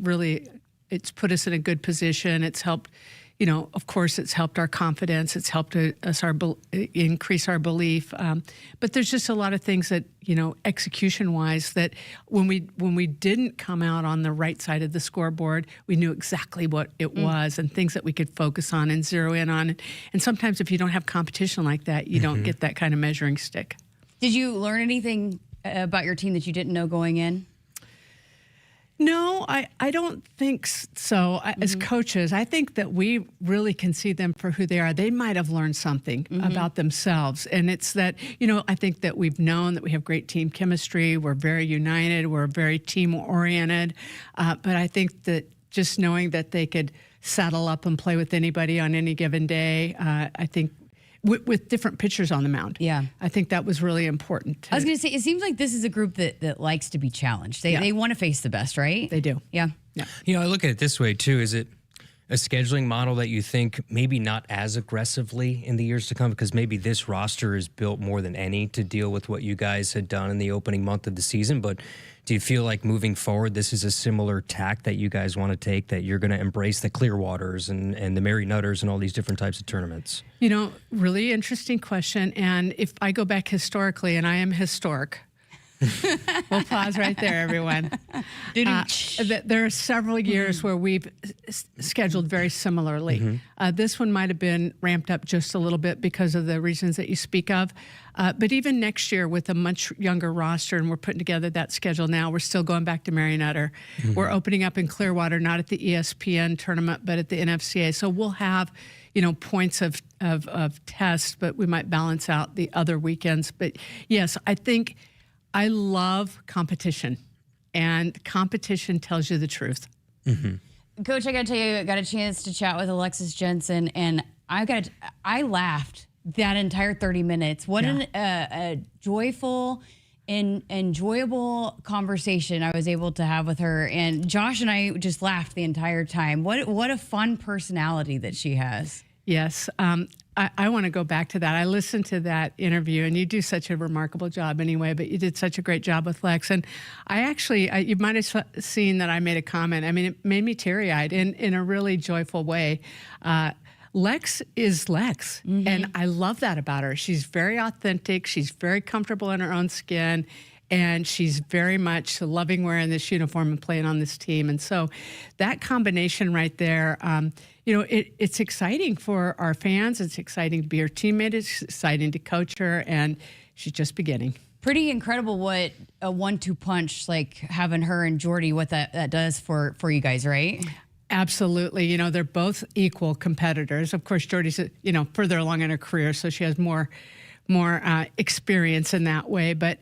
really, it's put us in a good position. It's helped, of course, it's helped our confidence. It's helped us increase our belief. But there's just a lot of things that, execution-wise, that when we didn't come out on the right side of the scoreboard, we knew exactly what it was and things that we could focus on and zero in on. And sometimes if you don't have competition like that, you don't get that kind of measuring stick. Did you learn anything about your team that you didn't know going in? No, I don't think so. As coaches, I think that we really can see them for who they are. They might have learned something about themselves. And it's that, I think that we've known that we have great team chemistry. We're very united. We're very team-oriented. But I think that just knowing that they could saddle up and play with anybody on any given day, I think with different pitchers on the mound. Yeah. I think that was really important. I was going to say, it seems like this is a group that likes to be challenged. They want to face the best, right? They do. Yeah. I look at it this way, too. Is it a scheduling model that you think maybe not as aggressively in the years to come, because maybe this roster is built more than any to deal with what you guys had done in the opening month of the season? But do you feel like moving forward, this is a similar tack that you guys want to take, that you're going to embrace the Clearwaters and the Mary Nutters and all these different types of tournaments? Really interesting question. And if I go back historically, and I am historic, we'll pause right there, everyone. There are several years where we've scheduled very similarly. This one might have been ramped up just a little bit because of the reasons that you speak of. But even next year with a much younger roster, and we're putting together that schedule now, we're still going back to Mary Nutter. We're opening up in Clearwater, not at the ESPN tournament, but at the NFCA. So we'll have, points of tests, but we might balance out the other weekends. But yes, I think I love competition, and competition tells you the truth. Coach, I got to tell you, I got a chance to chat with Alexis Jensen, and I laughed that entire 30 minutes. What a joyful and enjoyable conversation I was able to have with her. And Josh and I just laughed the entire time. What a fun personality that she has. Yes. I want to go back to that. I listened to that interview, and you do such a remarkable job anyway, but you did such a great job with Lex. And you might have seen that I made a comment. I mean, it made me teary-eyed in a really joyful way. Lex is Lex, and I love that about her. She's very authentic. She's very comfortable in her own skin, and she's very much loving wearing this uniform and playing on this team. And so that combination right there, it's exciting for our fans. It's exciting to be her teammate. It's exciting to coach her, and she's just beginning. Pretty incredible what a 1-2 punch, like having her and Jordy, what that does for you guys, right? Absolutely. They're both equal competitors. Of course, Jordy's, further along in her career, so she has more experience in that way. But,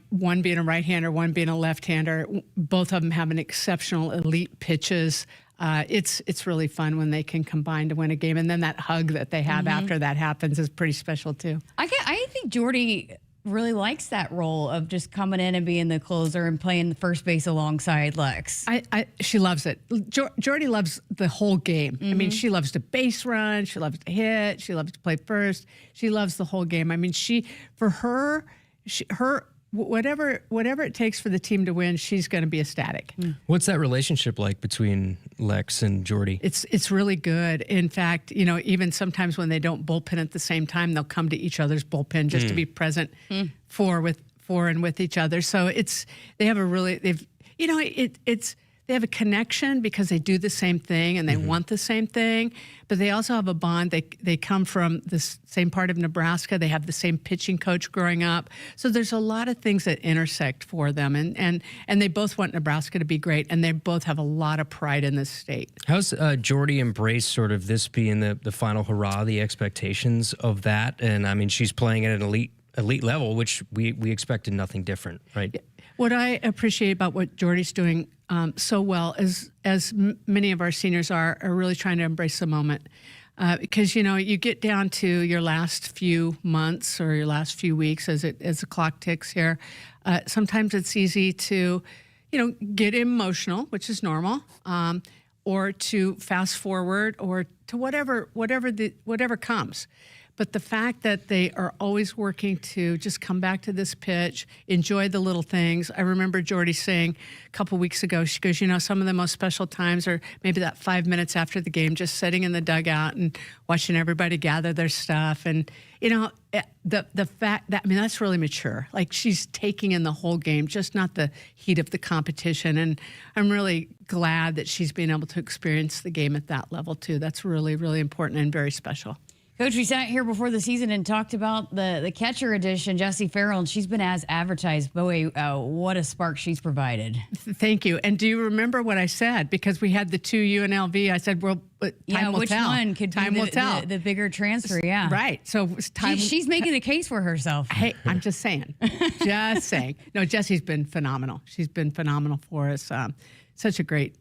one being a right-hander, one being a left-hander, both of them have an exceptional elite pitches. It's really fun when they can combine to win a game. And then that hug that they have after that happens is pretty special, too. I think Jordy really likes that role of just coming in and being the closer and playing the first base alongside Lex. She loves it. Jordy loves the whole game. I mean, she loves to base run. She loves to hit. She loves to play first. She loves the whole game. I mean, whatever it takes for the team to win, she's going to be ecstatic. What's that relationship like between Lex and Jordy? It's really good. In fact, even sometimes when they don't bullpen at the same time, they'll come to each other's bullpen just to be present for and with each other. So it's have a connection because they do the same thing and they want the same thing, but they also have a bond. They come from the same part of Nebraska. They have the same pitching coach growing up. So there's a lot of things that intersect for them, and they both want Nebraska to be great, and they both have a lot of pride in this state. How's Jordy embraced sort of this being the final hurrah, the expectations of that? And I mean, she's playing at an elite level, which we expected nothing different, right? What I appreciate about what Jordy's doing so well is, as many of our seniors are really trying to embrace the moment. Because, you get down to your last few months or your last few weeks as the clock ticks here. Sometimes it's easy to, get emotional, which is normal, or to fast forward, or to whatever comes. But the fact that they are always working to just come back to this pitch, enjoy the little things. I remember Jordy saying a couple weeks ago, she goes, some of the most special times are maybe that 5 minutes after the game, just sitting in the dugout and watching everybody gather their stuff. And, the fact that, that's really mature. Like, she's taking in the whole game, just not the heat of the competition. And I'm really glad that she's been able to experience the game at that level too. That's really, really important and very special. Coach, we sat here before the season and talked about the catcher edition, Jessie Farrell, and she's been as advertised. Boy, what a spark she's provided. Thank you. And do you remember what I said? Because we had the two UNLV. I said, well, time will which tell. one could time be will tell. The bigger transfer, yeah. Right. So time. She's making the case for herself. Hey, I'm just saying. Just saying. No, Jessie's been phenomenal. She's been phenomenal for us. Such a great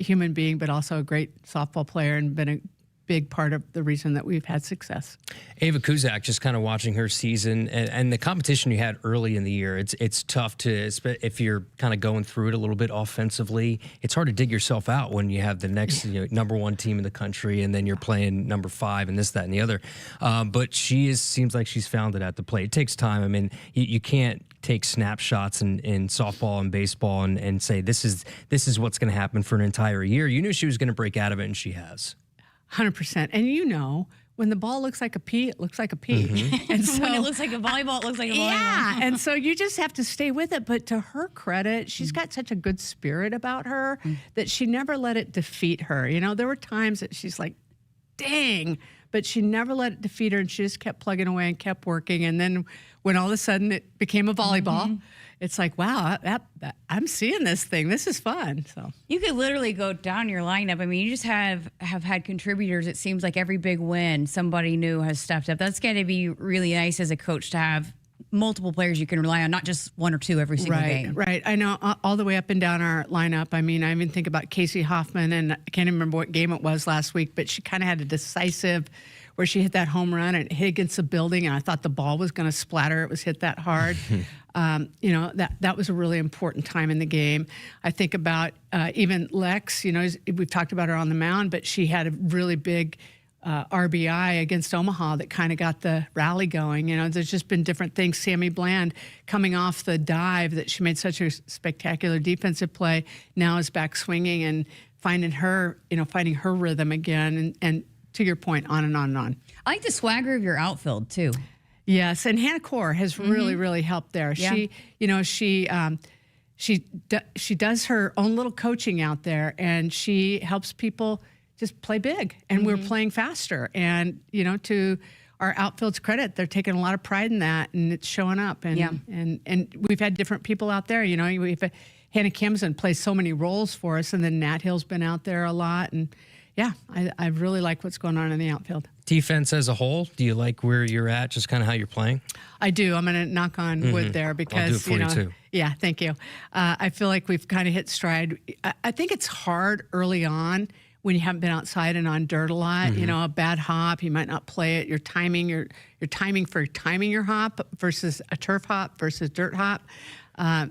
human being, but also a great softball player, and been a big part of the reason that we've had success. Ava Kuzak, just kind of watching her season and the competition you had early in the year, it's tough to, if you're kind of going through it a little bit offensively, it's hard to dig yourself out when you have the next number one team in the country, and then you're playing number 5 and this, that, and the other. But seems like she's found it at the plate. It takes time. I mean, you can't take snapshots in softball and baseball and say, this is what's going to happen for an entire year. You knew she was going to break out of it, and she has. 100%. And when the ball looks like a pea, it looks like a pea. Mm-hmm. And so when it looks like a volleyball, it looks like a volleyball. Yeah. And so you just have to stay with it. But to her credit, she's got such a good spirit about her that she never let it defeat her. There were times that she's like, dang, but she never let it defeat her, and she just kept plugging away and kept working. And then when all of a sudden it became a volleyball, it's like, wow, I'm seeing this thing. This is fun. So you could literally go down your lineup. I mean, you just have had contributors. It seems like every big win, somebody new has stepped up. That's got to be really nice as a coach to have multiple players you can rely on, not just one or two every single game. Right. I know all the way up and down our lineup. I mean, I even think about Casey Hoffman, and I can't even remember what game it was last week, but she kind of had a decisive where she hit that home run and it hit against the building, and I thought the ball was going to splatter. It was hit that hard. That was a really important time in the game. I think about even Lex, we've talked about her on the mound, but she had a really big RBI against Omaha that kind of got the rally going. There's just been different things. Sammy Bland coming off the dive that she made such a spectacular defensive play, now is back swinging and finding her rhythm again. And to your point, on and on and on. I like the swagger of your outfield too. Yes, and Hannah Core has really, really helped there. Yeah. She does her own little coaching out there, and she helps people just play big, and we're playing faster. And to our outfield's credit, they're taking a lot of pride in that, and it's showing up. And we've had different people out there. We've Hannah Kimson plays so many roles for us, and then Nat Hill's been out there a lot, and yeah, I really like what's going on in the outfield. Defense as a whole, do you like where you're at, just kind of how you're playing? I do. I'm going to knock on wood there because, I'll do it for you too. Yeah, thank you. I feel like we've kind of hit stride. I think it's hard early on when you haven't been outside and on dirt a lot. A bad hop, you might not play it. Your timing your hop versus a turf hop versus dirt hop.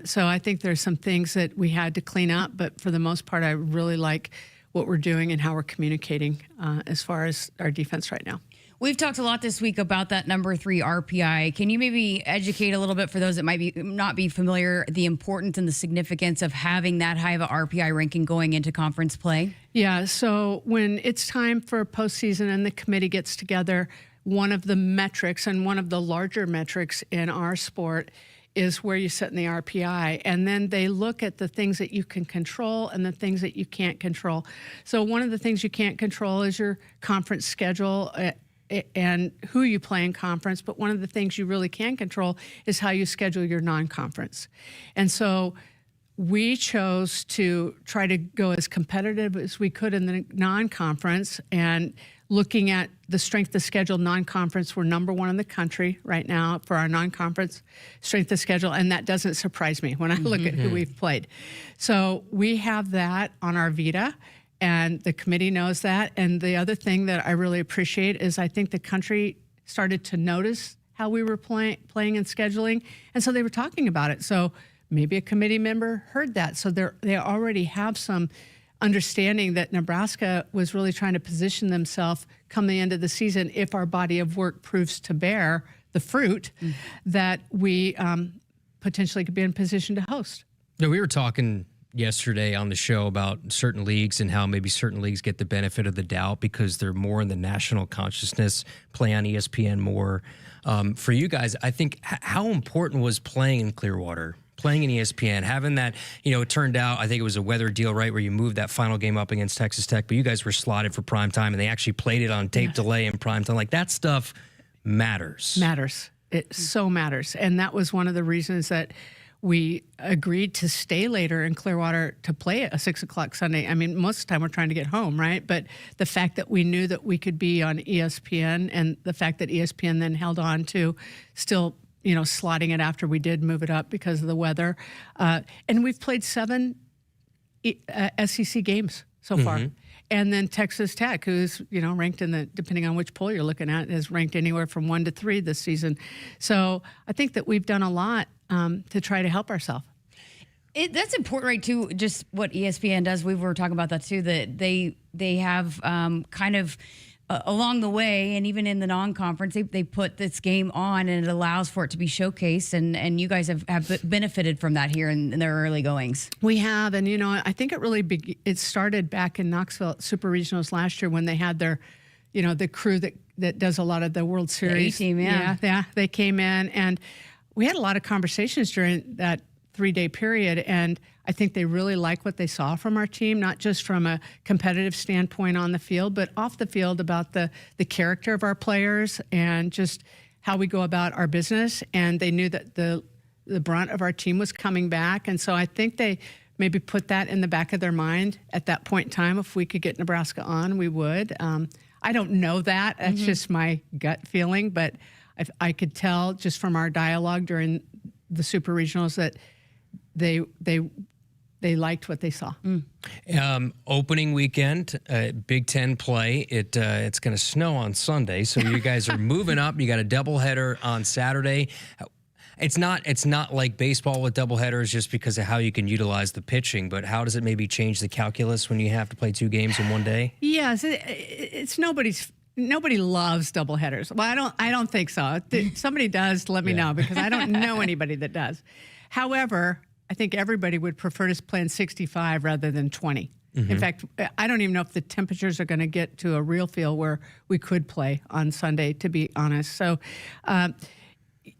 So I think there's some things that we had to clean up, but for the most part, I really like what we're doing and how we're communicating as far as our defense right now. We've talked a lot this week about that number 3 RPI. Can you maybe educate a little bit for those that might not be familiar, the importance and the significance of having that high of a RPI ranking going into conference play? Yeah, so when it's time for postseason and the committee gets together, one of the metrics and one of the larger metrics in our sport is where you sit in the RPI. And then they look at the things that you can control and the things that you can't control. So one of the things you can't control is your conference schedule and who you play in conference. But one of the things you really can control is how you schedule your non-conference. And so we chose to try to go as competitive as we could in the non-conference, and looking at the strength of schedule non-conference, we're number one in the country right now for our non-conference strength of schedule, and that doesn't surprise me when I look at who we've played. So we have that on our Vita, and the committee knows that. And the other thing that I really appreciate is I think the country started to notice how we were playing and scheduling, and so they were talking about it. So maybe a committee member heard that, so they already have some understanding that Nebraska was really trying to position themselves come the end of the season, if our body of work proves to bear the fruit, that we potentially could be in position to host. No, we were talking yesterday on the show about certain leagues and how maybe certain leagues get the benefit of the doubt because they're more in the national consciousness, play on ESPN more. For you guys, I think how important was playing in Clearwater? Playing in ESPN, having that, it turned out, I think it was a weather deal, right, where you moved that final game up against Texas Tech, but you guys were slotted for prime time, and they actually played it on tape delay in prime time. Like, that stuff matters. It so matters. And that was one of the reasons that we agreed to stay later in Clearwater to play a 6 o'clock Sunday. I mean, most of the time we're trying to get home, right? But the fact that we knew that we could be on ESPN, and the fact that ESPN then held on to still slotting it after we did move it up because of the weather. And we've played 7 SEC games so far. And then Texas Tech, who's, ranked in the, depending on which poll you're looking at, is ranked anywhere from 1 to 3 this season. So I think that we've done a lot to try to help ourselves. That's important, right, too, just what ESPN does. We were talking about that, too, that they have kind of along the way, and even in the non-conference, they put this game on, and it allows for it to be showcased, and you guys have benefited from that here in their early goings. We have, and I think it really it started back in Knoxville at Super Regionals last year when they had their, the crew that does a lot of the World Series. The A-team, yeah, they came in, and we had a lot of conversations during that 3-day period, and I think they really like what they saw from our team, not just from a competitive standpoint on the field, but off the field, about the character of our players and just how we go about our business. And they knew that the brunt of our team was coming back. And so I think they maybe put that in the back of their mind at that point in time. If we could get Nebraska on, we would. I don't know that. That's just my gut feeling. But I could tell just from our dialogue during the Super Regionals that they liked what they saw. Opening weekend, Big Ten play. It's going to snow on Sunday, so you guys are moving up. You got a doubleheader on Saturday. It's not like baseball with doubleheaders just because of how you can utilize the pitching, but how does it maybe change the calculus when you have to play 2 games in one day? Yes, it's nobody loves doubleheaders. Well, I don't think so. If somebody does, let me know, because I don't know anybody that does. However, I think everybody would prefer to play in 65 rather than 20. In fact, I don't even know if the temperatures are going to get to a real feel where we could play on Sunday, to be honest. So,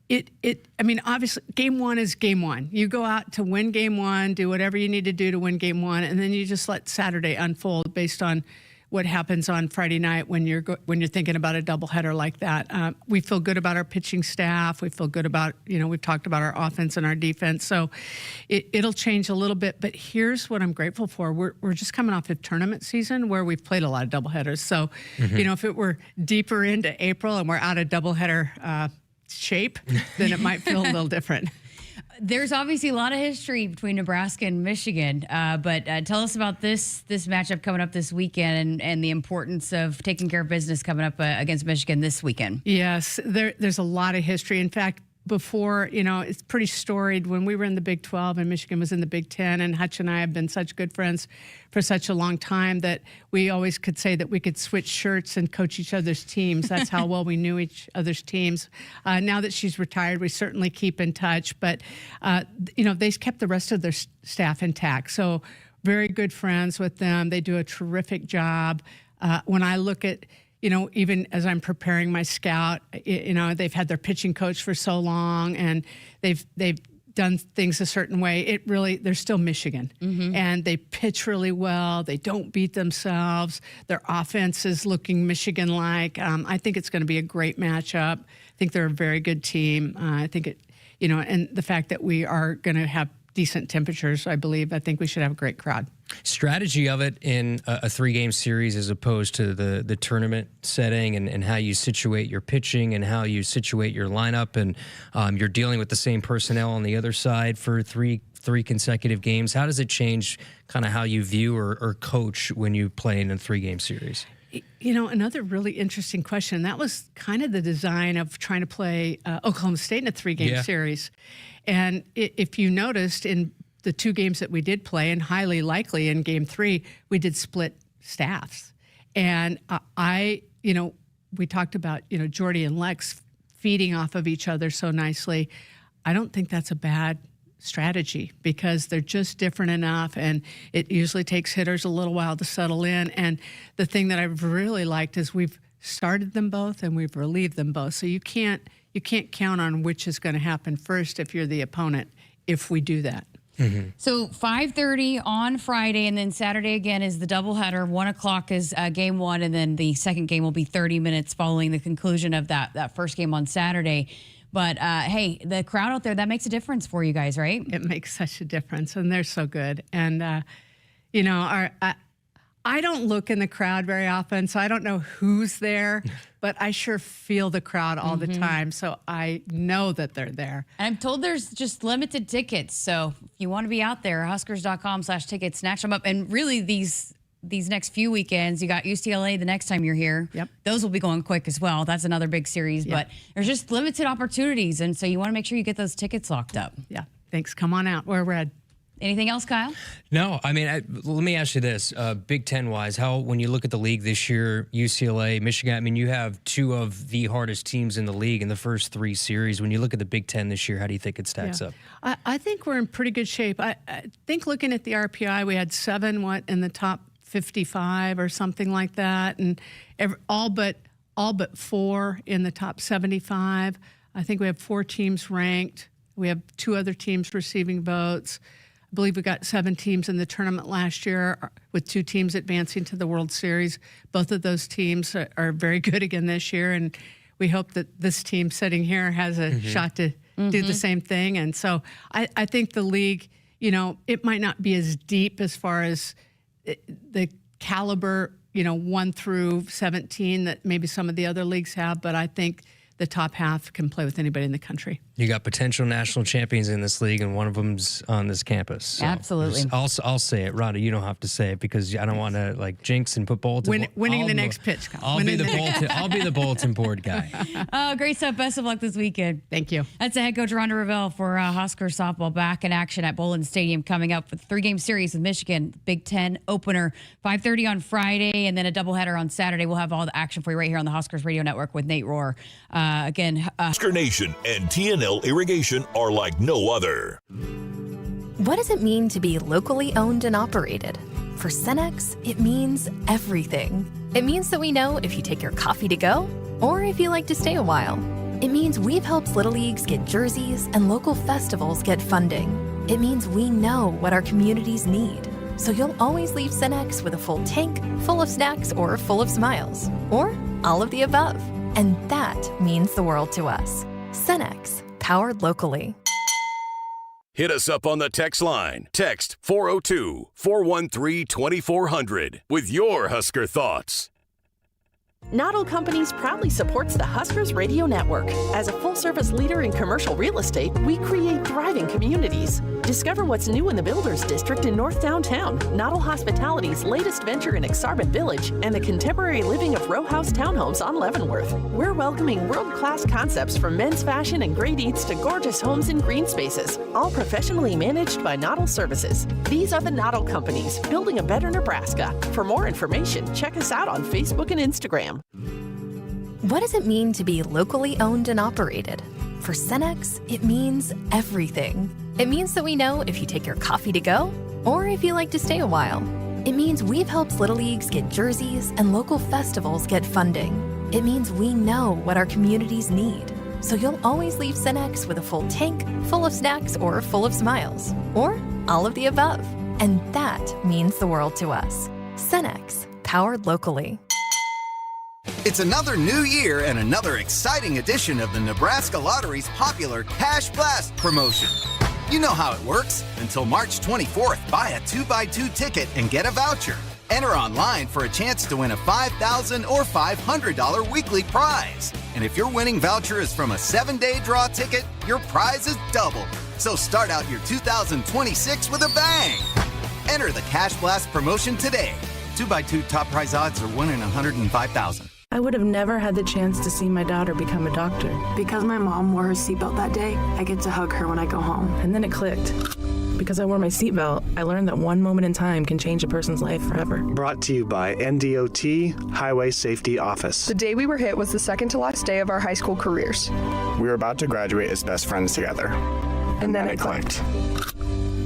obviously, game one is game one. You go out to win game one, do whatever you need to do to win game one, and then you just let Saturday unfold based on what happens on Friday night when you're thinking about a doubleheader like that. We feel good about our pitching staff. We feel good about, we've talked about our offense and our defense. So it'll change a little bit. But here's what I'm grateful for. We're just coming off a tournament season where we've played a lot of doubleheaders. So, if it were deeper into April and we're out of doubleheader shape, then it might feel a little different. There's obviously a lot of history between Nebraska and Michigan, but tell us about this matchup coming up this weekend and the importance of taking care of business coming up against Michigan this weekend. Yes, there's a lot of history. In fact, before, it's pretty storied. When we were in the Big 12 and Michigan was in the Big 10, and Hutch and I have been such good friends for such a long time that we always could say that we could switch shirts and coach each other's teams. That's how well we knew each other's teams. Now that she's retired, we certainly keep in touch, but, they kept the rest of their staff intact. So very good friends with them. They do a terrific job. When I look at even as I'm preparing my scout, they've had their pitching coach for so long, and they've done things a certain way. They're still Michigan, and they pitch really well. They don't beat themselves. Their offense is looking Michigan-like. I think it's going to be a great matchup. I think they're a very good team. I think and the fact that we are going to have decent temperatures, I think we should have a great crowd. Strategy of it in a 3-game series as opposed to the tournament setting, and how you situate your pitching and how you situate your lineup, and you're dealing with the same personnel on the other side for three consecutive games. How does it change kind of how you view or coach when you play in a 3-game series? Another really interesting question. That was kind of the design of trying to play Oklahoma State in a 3-game series. And if you noticed in the 2 games that we did play, and highly likely in Game 3, we did split staffs. And we talked about, Jordy and Lex feeding off of each other so nicely. I don't think that's a bad strategy, because they're just different enough, and it usually takes hitters a little while to settle in. And the thing that I've really liked is we've started them both and we've relieved them both. So you can't count on which is going to happen first if you're the opponent, if we do that. So 5:30 on Friday, and then Saturday again is the doubleheader. 1 o'clock is game 1, and then the second game will be 30 minutes following the conclusion of that first game on Saturday. But, hey, the crowd out there, that makes a difference for you guys, right? It makes such a difference, and they're so good. And, I don't look in the crowd very often, so I don't know who's there, but I sure feel the crowd all the time, so I know that they're there. And I'm told there's just limited tickets, so if you want to be out there, Huskers.com/tickets, snatch them up. And really, these next few weekends, you got UCLA the next time you're here. Yep. Those will be going quick as well. That's another big series, but there's just limited opportunities, and so you want to make sure you get those tickets locked up. Yeah, thanks. Come on out. We're red. Anything else, Kyle? No, I mean, let me ask you this. Big Ten-wise, when you look at the league this year, UCLA, Michigan, I mean, you have 2 of the hardest teams in the league in the first 3 series. When you look at the Big Ten this year, how do you think it stacks up? I think we're in pretty good shape. I think looking at the RPI, we had 7, in the top 55 or something like that, and all but 4 in the top 75. I think we have 4 teams ranked. We have 2 other teams receiving votes. I believe we got 7 teams in the tournament last year, with 2 teams advancing to the World Series. Both of those teams are very good again this year, and we hope that this team sitting here has a shot to do the same thing. And so I think the league, it might not be as deep as far as the caliber, 1 through 17 that maybe some of the other leagues have, but I think the top half can play with anybody in the country. You got potential national champions in this league, and one of them's on this campus. So absolutely. I'll say it. Rhonda, you don't have to say it, because I don't want to jinx and put bulletin. Winning the next pitch. I'll be the bulletin board guy. Oh, great stuff. Best of luck this weekend. Thank you. That's the head coach, Ronda Revelle, for Husker softball, back in action at Bowlin Stadium, coming up with a 3-game series with Michigan. Big Ten opener, 5:30 on Friday, and then a doubleheader on Saturday. We'll have all the action for you right here on the Huskers Radio Network with Nate Rohr. Again, Husker Nation and TNL Irrigation are like no other. What does it mean to be locally owned and operated? For Cenex, it means everything. It means that we know if you take your coffee to go, or if you like to stay a while. It means we've helped Little Leagues get jerseys and local festivals get funding. It means we know what our communities need. So you'll always leave Cenex with a full tank, full of snacks, or full of smiles. Or all of the above. And that means the world to us. Cenex, powered locally. Hit us up on the text line. Text 402-413-2400 with your Husker thoughts. Noddle Companies proudly supports the Huskers Radio Network. As a full-service leader in commercial real estate, we create thriving communities. Discover what's new in the Builders District in North Downtown, Noddle Hospitality's latest venture in Aksarben Village, and the contemporary living of row house townhomes on Leavenworth. We're welcoming world-class concepts from men's fashion and great eats to gorgeous homes and green spaces, all professionally managed by Noddle Services. These are the Noddle Companies, building a better Nebraska. For more information, check us out on Facebook and Instagram. What does it mean to be locally owned and operated? For Cenex, it means everything. It means that we know if you take your coffee to go, or if you like to stay a while. It means we've helped Little Leagues get jerseys and local festivals get funding. It means we know what our communities need. So you'll always leave Cenex with a full tank, full of snacks, or full of smiles. Or all of the above. And that means the world to us. Cenex, powered locally. It's another new year and another exciting edition of the Nebraska Lottery's popular Cash Blast promotion. You know how it works. Until March 24th, buy a 2x2 ticket and get a voucher. Enter online for a chance to win a $5,000 or $500 weekly prize. And if your winning voucher is from a 7-day draw ticket, your prize is doubled. So start out your 2026 with a bang. Enter the Cash Blast promotion today. 2x2 top prize odds are 1 in 105,000. I would have never had the chance to see my daughter become a doctor. Because my mom wore her seatbelt that day, I get to hug her when I go home. And then it clicked. Because I wore my seatbelt, I learned that one moment in time can change a person's life forever. Brought to you by NDOT Highway Safety Office. The day we were hit was the second to last day of our high school careers. We were about to graduate as best friends together. And then it clicked.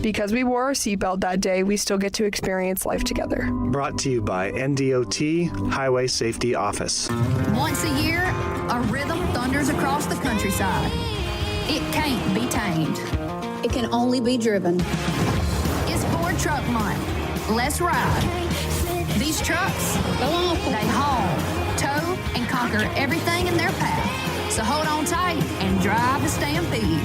Because we wore our seatbelt that day, we still get to experience life together. Brought to you by NDOT Highway Safety Office. Once a year, a rhythm thunders across the countryside. It can't be tamed. It can only be driven. It's Ford Truck Month. Let's ride. These trucks, they haul, tow, and conquer everything in their path. So hold on tight and drive the Stampede.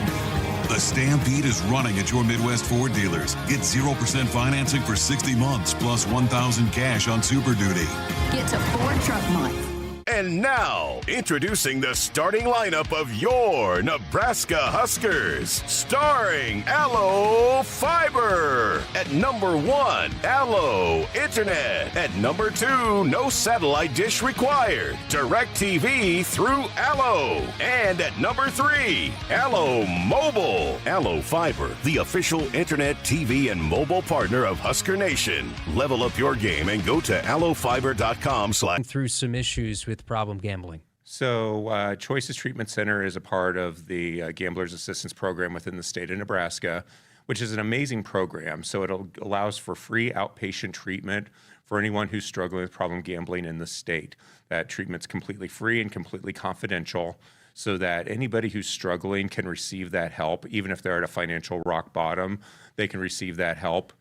The Stampede is running at your Midwest Ford dealers. Get 0% financing for 60 months plus $1,000 cash on Super Duty. Get to Ford Truck Month. And now, introducing the starting lineup of your Nebraska Huskers. Starring Allo Fiber. At number 1, Allo Internet. At number 2, no satellite dish required. DirecTV through Allo. And at number 3, Allo Mobile. Allo Fiber, the official internet, TV, and mobile partner of Husker Nation. Level up your game and go to allofiber.com/ through some issues with problem gambling. So Choices Treatment Center is a part of the Gamblers Assistance Program within the state of Nebraska, which is an amazing program. So it allows for free outpatient treatment for anyone who's struggling with problem gambling in the state. That treatment's completely free and completely confidential so that anybody who's struggling can receive that help. Even if they're at a financial rock bottom, they can receive that help.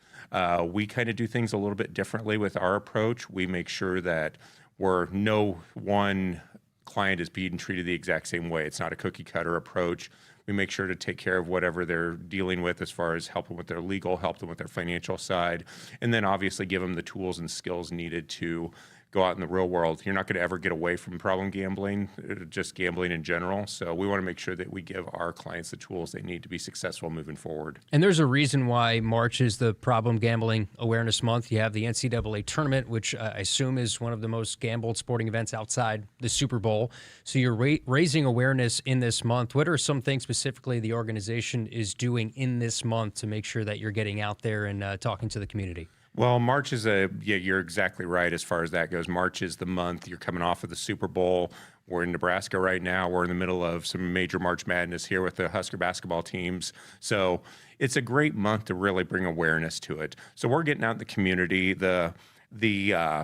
We kind of do things a little bit differently with our approach. We make sure that no one client is being treated the exact same way. It's not a cookie cutter approach. We make sure to take care of whatever they're dealing with as far as help them with their legal, help them with their financial side, and then obviously give them the tools and skills needed to go out in the real world. You're not going to ever get away from problem gambling, just gambling in general. So we want to make sure that we give our clients the tools they need to be successful moving forward. And there's a reason why March is the Problem Gambling Awareness Month. You have the NCAA tournament, which I assume is one of the most gambled sporting events outside the Super Bowl. So you're raising awareness in this month. What are some things specifically the organization is doing in this month to make sure that you're getting out there and talking to the community? Well, March is you're exactly right as far as that goes. March is the month. You're coming off of the Super Bowl. We're in Nebraska right now. We're in the middle of some major March Madness here with the Husker basketball teams. So it's a great month to really bring awareness to it. So we're getting out in the community. The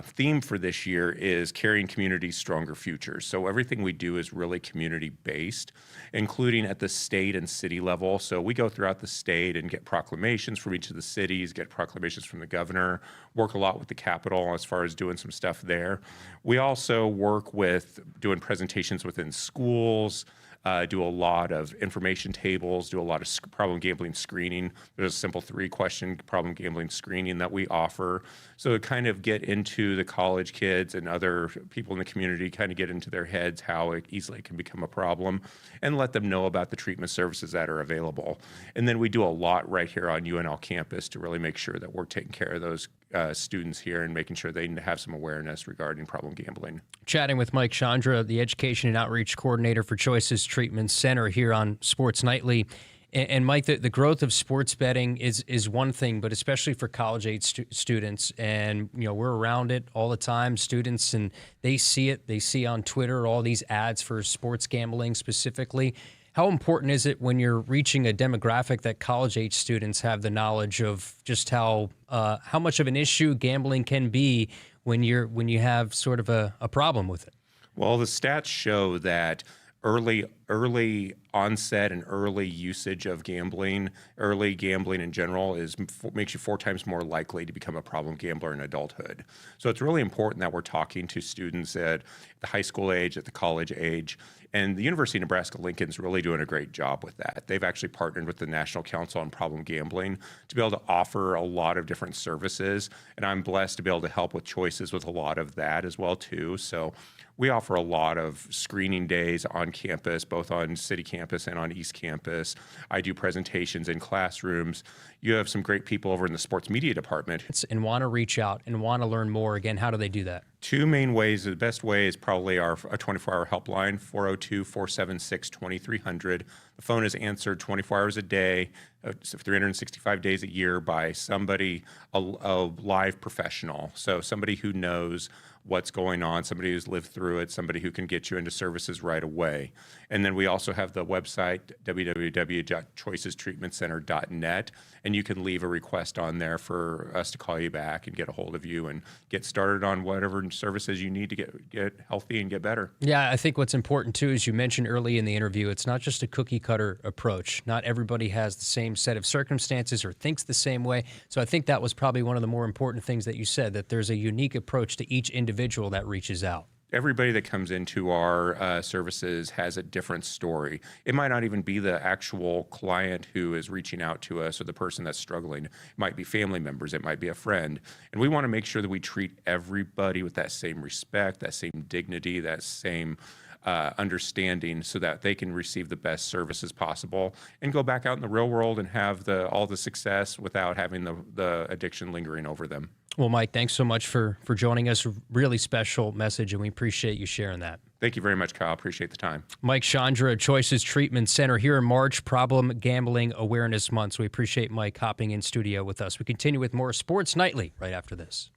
theme for this year is carrying communities stronger futures. So everything we do is really community-based, including at the state and city level. So we go throughout the state and get proclamations from each of the cities, get proclamations from the governor, work a lot with the Capitol as far as doing some stuff there. We also work with doing presentations within schools, do a lot of information tables, do a lot of problem gambling screening. There's a simple 3-question problem gambling screening that we offer. So to kind of get into the college kids and other people in the community, kind of get into their heads how easily it can become a problem and let them know about the treatment services that are available. And then we do a lot right here on UNL campus to really make sure that we're taking care of those students here and making sure they have some awareness regarding problem gambling. Chatting with Mike Chandra, the Education and Outreach Coordinator for Choices Treatment Center here on Sports Nightly. And Mike, the growth of sports betting is one thing, but especially for college-age students. And, we're around it all the time, students, and they see it. They see on Twitter all these ads for sports gambling specifically. How important is it when you're reaching a demographic that college-age students have the knowledge of just how much of an issue gambling can be when you have sort of a problem with it? Well, the stats show that early onset and early usage of gambling, early gambling in general, makes you 4 times more likely to become a problem gambler in adulthood. So it's really important that we're talking to students at the high school age, at the college age, and the University of Nebraska-Lincoln's really doing a great job with that. They've actually partnered with the National Council on Problem Gambling to be able to offer a lot of different services, and I'm blessed to be able to help with choices with a lot of that as well too. So we offer a lot of screening days on campus, both on city campus and on East Campus. I do presentations in classrooms. You have some great people over in the sports media department. And want to reach out and want to learn more. Again, how do they do that? 2 main ways. The best way is probably a 24-hour helpline, 402-476-2300. The phone is answered 24 hours a day, 365 days a year by somebody, a live professional. So somebody who knows what's going on, somebody who's lived through it, somebody who can get you into services right away. And then we also have the website, www.choicestreatmentcenter.net, and you can leave a request on there for us to call you back and get a hold of you and get started on whatever services you need to get healthy and get better. Yeah, I think what's important too, as you mentioned early in the interview, it's not just a cookie cutter approach. Not everybody has the same set of circumstances or thinks the same way. So I think that was probably one of the more important things that you said, that there's a unique approach to each individual that reaches out. Everybody that comes into our services has a different story. It might not even be the actual client who is reaching out to us or the person that's struggling. It might be family members. It might be a friend. And we want to make sure that we treat everybody with that same respect, that same dignity, that same understanding, so that they can receive the best services possible and go back out in the real world and have all the success without having the addiction lingering over them. Well, Mike, thanks so much for joining us. Really special message, and we appreciate you sharing that. Thank you very much, Kyle. Appreciate the time. Mike Chandra, Choices Treatment Center, here in March, Problem Gambling Awareness Month. So we appreciate Mike hopping in studio with us. We continue with more Sports Nightly right after this.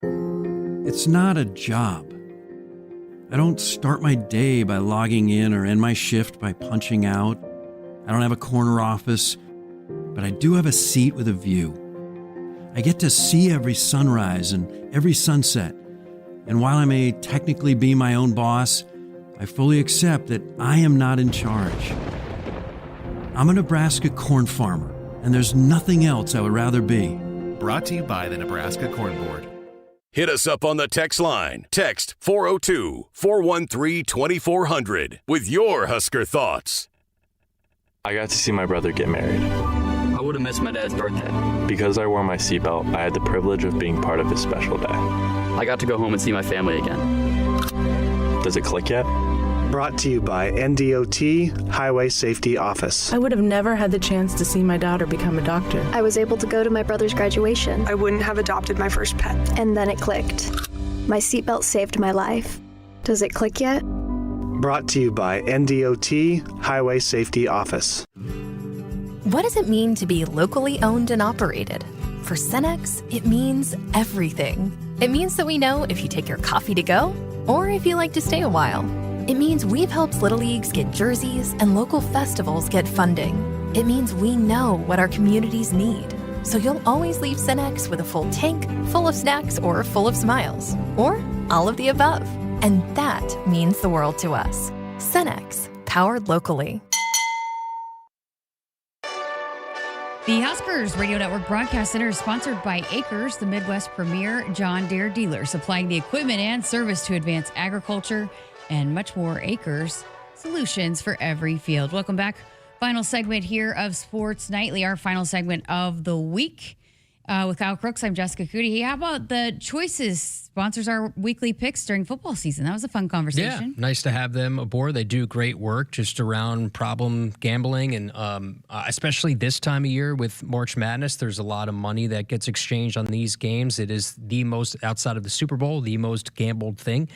It's not a job. I don't start my day by logging in or end my shift by punching out. I don't have a corner office, but I do have a seat with a view. I get to see every sunrise and every sunset. And while I may technically be my own boss, I fully accept that I am not in charge. I'm a Nebraska corn farmer, and there's nothing else I would rather be. Brought to you by the Nebraska Corn Board. Hit us up on the text line. Text 402-413-2400 with your Husker thoughts. I got to see my brother get married. I would have missed my dad's birthday. Because I wore my seatbelt, I had the privilege of being part of his special day. I got to go home and see my family again. Does it click yet? Brought to you by NDOT Highway Safety Office. I would have never had the chance to see my daughter become a doctor. I was able to go to my brother's graduation. I wouldn't have adopted my first pet. And then it clicked. My seatbelt saved my life. Does it click yet? Brought to you by NDOT Highway Safety Office. What does it mean to be locally owned and operated? For Cenex, it means everything. It means that we know if you take your coffee to go or if you like to stay a while. It means we've helped Little Leagues get jerseys and local festivals get funding. It means we know what our communities need. So you'll always leave Cenex with a full tank, full of snacks, or full of smiles. Or all of the above. And that means the world to us. Cenex, powered locally. The Huskers Radio Network Broadcast Center is sponsored by Akrs, the Midwest premier John Deere dealer, supplying the equipment and service to advance agriculture and much more. Akrs, solutions for every field. Welcome back. Final segment here of Sports Nightly, our final segment of the week. With Kyle Crooks, I'm Jessica Coody. Hey, how about the Choices sponsors our weekly picks during football season? That was a fun conversation. Yeah, nice to have them aboard. They do great work just around problem gambling, and especially this time of year with March Madness, there's a lot of money that gets exchanged on these games. It is the most, outside of the Super Bowl, the most gambled thing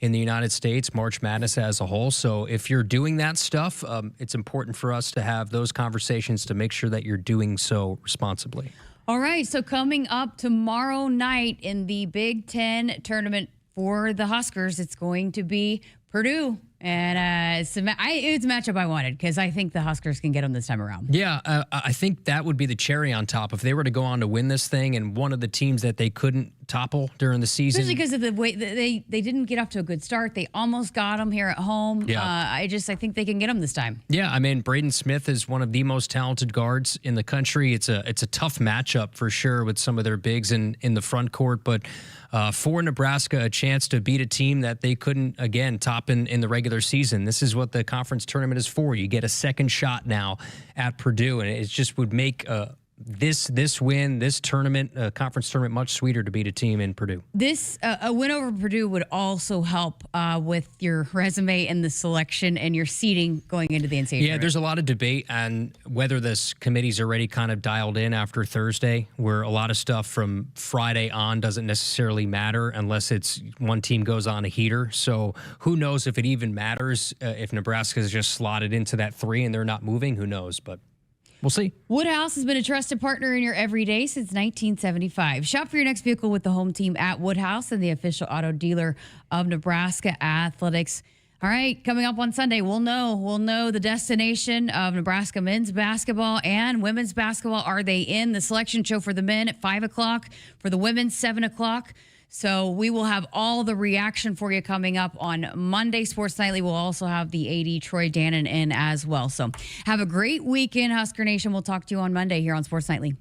in the United States, March Madness as a whole. So if you're doing that stuff, it's important for us to have those conversations to make sure that you're doing so responsibly. All right, so coming up tomorrow night in the Big Ten tournament for the Huskers, it's going to be Purdue And it's a matchup I wanted because I think the Huskers can get them this time around. Yeah, I think that would be the cherry on top. If they were to go on to win this thing and one of the teams that they couldn't topple during the season. Especially because of the way they didn't get off to a good start. They almost got them here at home. Yeah. I think they can get them this time. Yeah, I mean, Braden Smith is one of the most talented guards in the country. It's a tough matchup for sure with some of their bigs in the front court, but for Nebraska, a chance to beat a team that they couldn't, again, top in the regular season. This is what the conference tournament is for. You get a second shot now at Purdue, and it just would make this win, this tournament, conference tournament, much sweeter to beat a team in Purdue. This a win over Purdue would also help with your resume and the selection and your seating going into the NCAA tournament. Yeah, there's a lot of debate on whether this committee's already kind of dialed in after Thursday, where a lot of stuff from Friday on doesn't necessarily matter unless it's one team goes on a heater. So who knows if it even matters if Nebraska's just slotted into that 3 and they're not moving. Who knows, but we'll see. Woodhouse has been a trusted partner in your everyday since 1975. Shop for your next vehicle with the home team at Woodhouse and the official auto dealer of Nebraska Athletics. All right, coming up on Sunday, we'll know the destination of Nebraska men's basketball and women's basketball. Are they in the selection show for the men at 5 o'clock, for the women 7 o'clock? So we will have all the reaction for you coming up on Monday. Sports Nightly will also have the AD Troy Dannon in as well. So have a great weekend, Husker Nation. We'll talk to you on Monday here on Sports Nightly.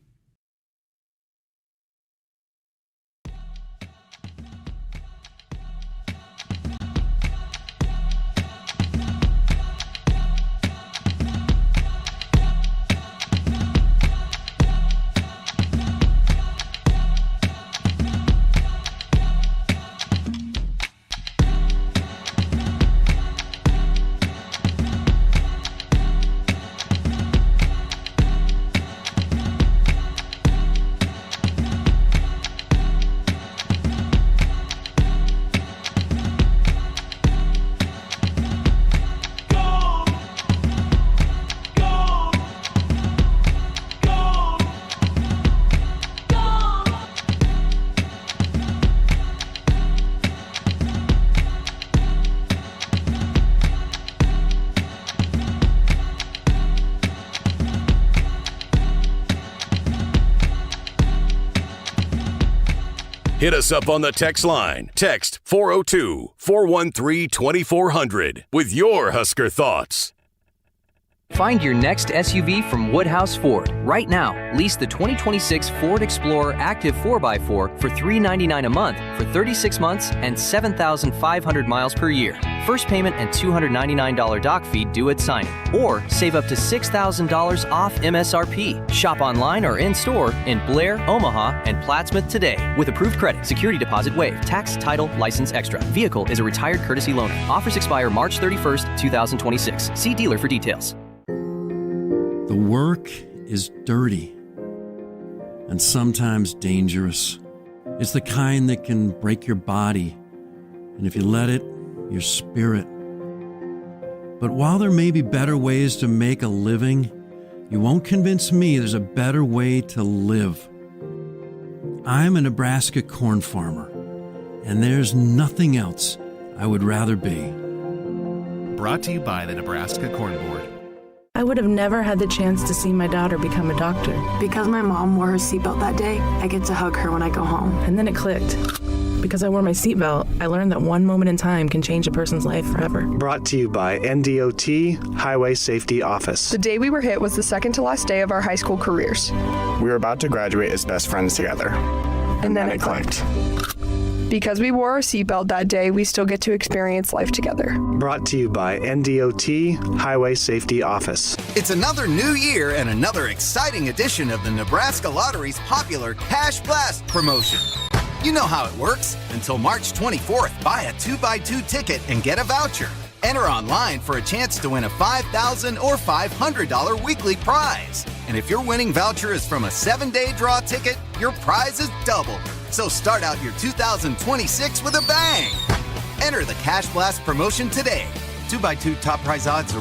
Hit us up on the text line. Text 402-413-2400 with your Husker thoughts. Find your next SUV from Woodhouse Ford. Right now, lease the 2026 Ford Explorer Active 4x4 for $399 a month for 36 months and 7,500 miles per year. First payment and $299 doc fee due at signing. Or save up to $6,000 off MSRP. Shop online or in-store in Blair, Omaha, and Plattsmouth today. With approved credit, security deposit waived, tax, title, license extra. Vehicle is a retired courtesy loaner. Offers expire March 31st, 2026. See dealer for details. The work is dirty and sometimes dangerous. It's the kind that can break your body, and if you let it, your spirit. But while there may be better ways to make a living, you won't convince me there's a better way to live. I'm a Nebraska corn farmer, and there's nothing else I would rather be. Brought to you by the Nebraska Corn Board. I would have never had the chance to see my daughter become a doctor. Because my mom wore her seatbelt that day, I get to hug her when I go home. And then it clicked. Because I wore my seatbelt, I learned that one moment in time can change a person's life forever. Brought to you by NDOT Highway Safety Office. The day we were hit was the second to last day of our high school careers. We were about to graduate as best friends together. And then it clicked. Because we wore our seatbelt that day, we still get to experience life together. Brought to you by NDOT Highway Safety Office. It's another new year and another exciting edition of the Nebraska Lottery's popular Cash Blast promotion. You know how it works. Until March 24th, buy a 2x2 ticket and get a voucher. Enter online for a chance to win a $5,000 or $500 weekly prize. And if your winning voucher is from a 7-day draw ticket, your prize is doubled. So start out your 2026 with a bang. Enter the Cash Blast promotion today. 2x2 top prize odds are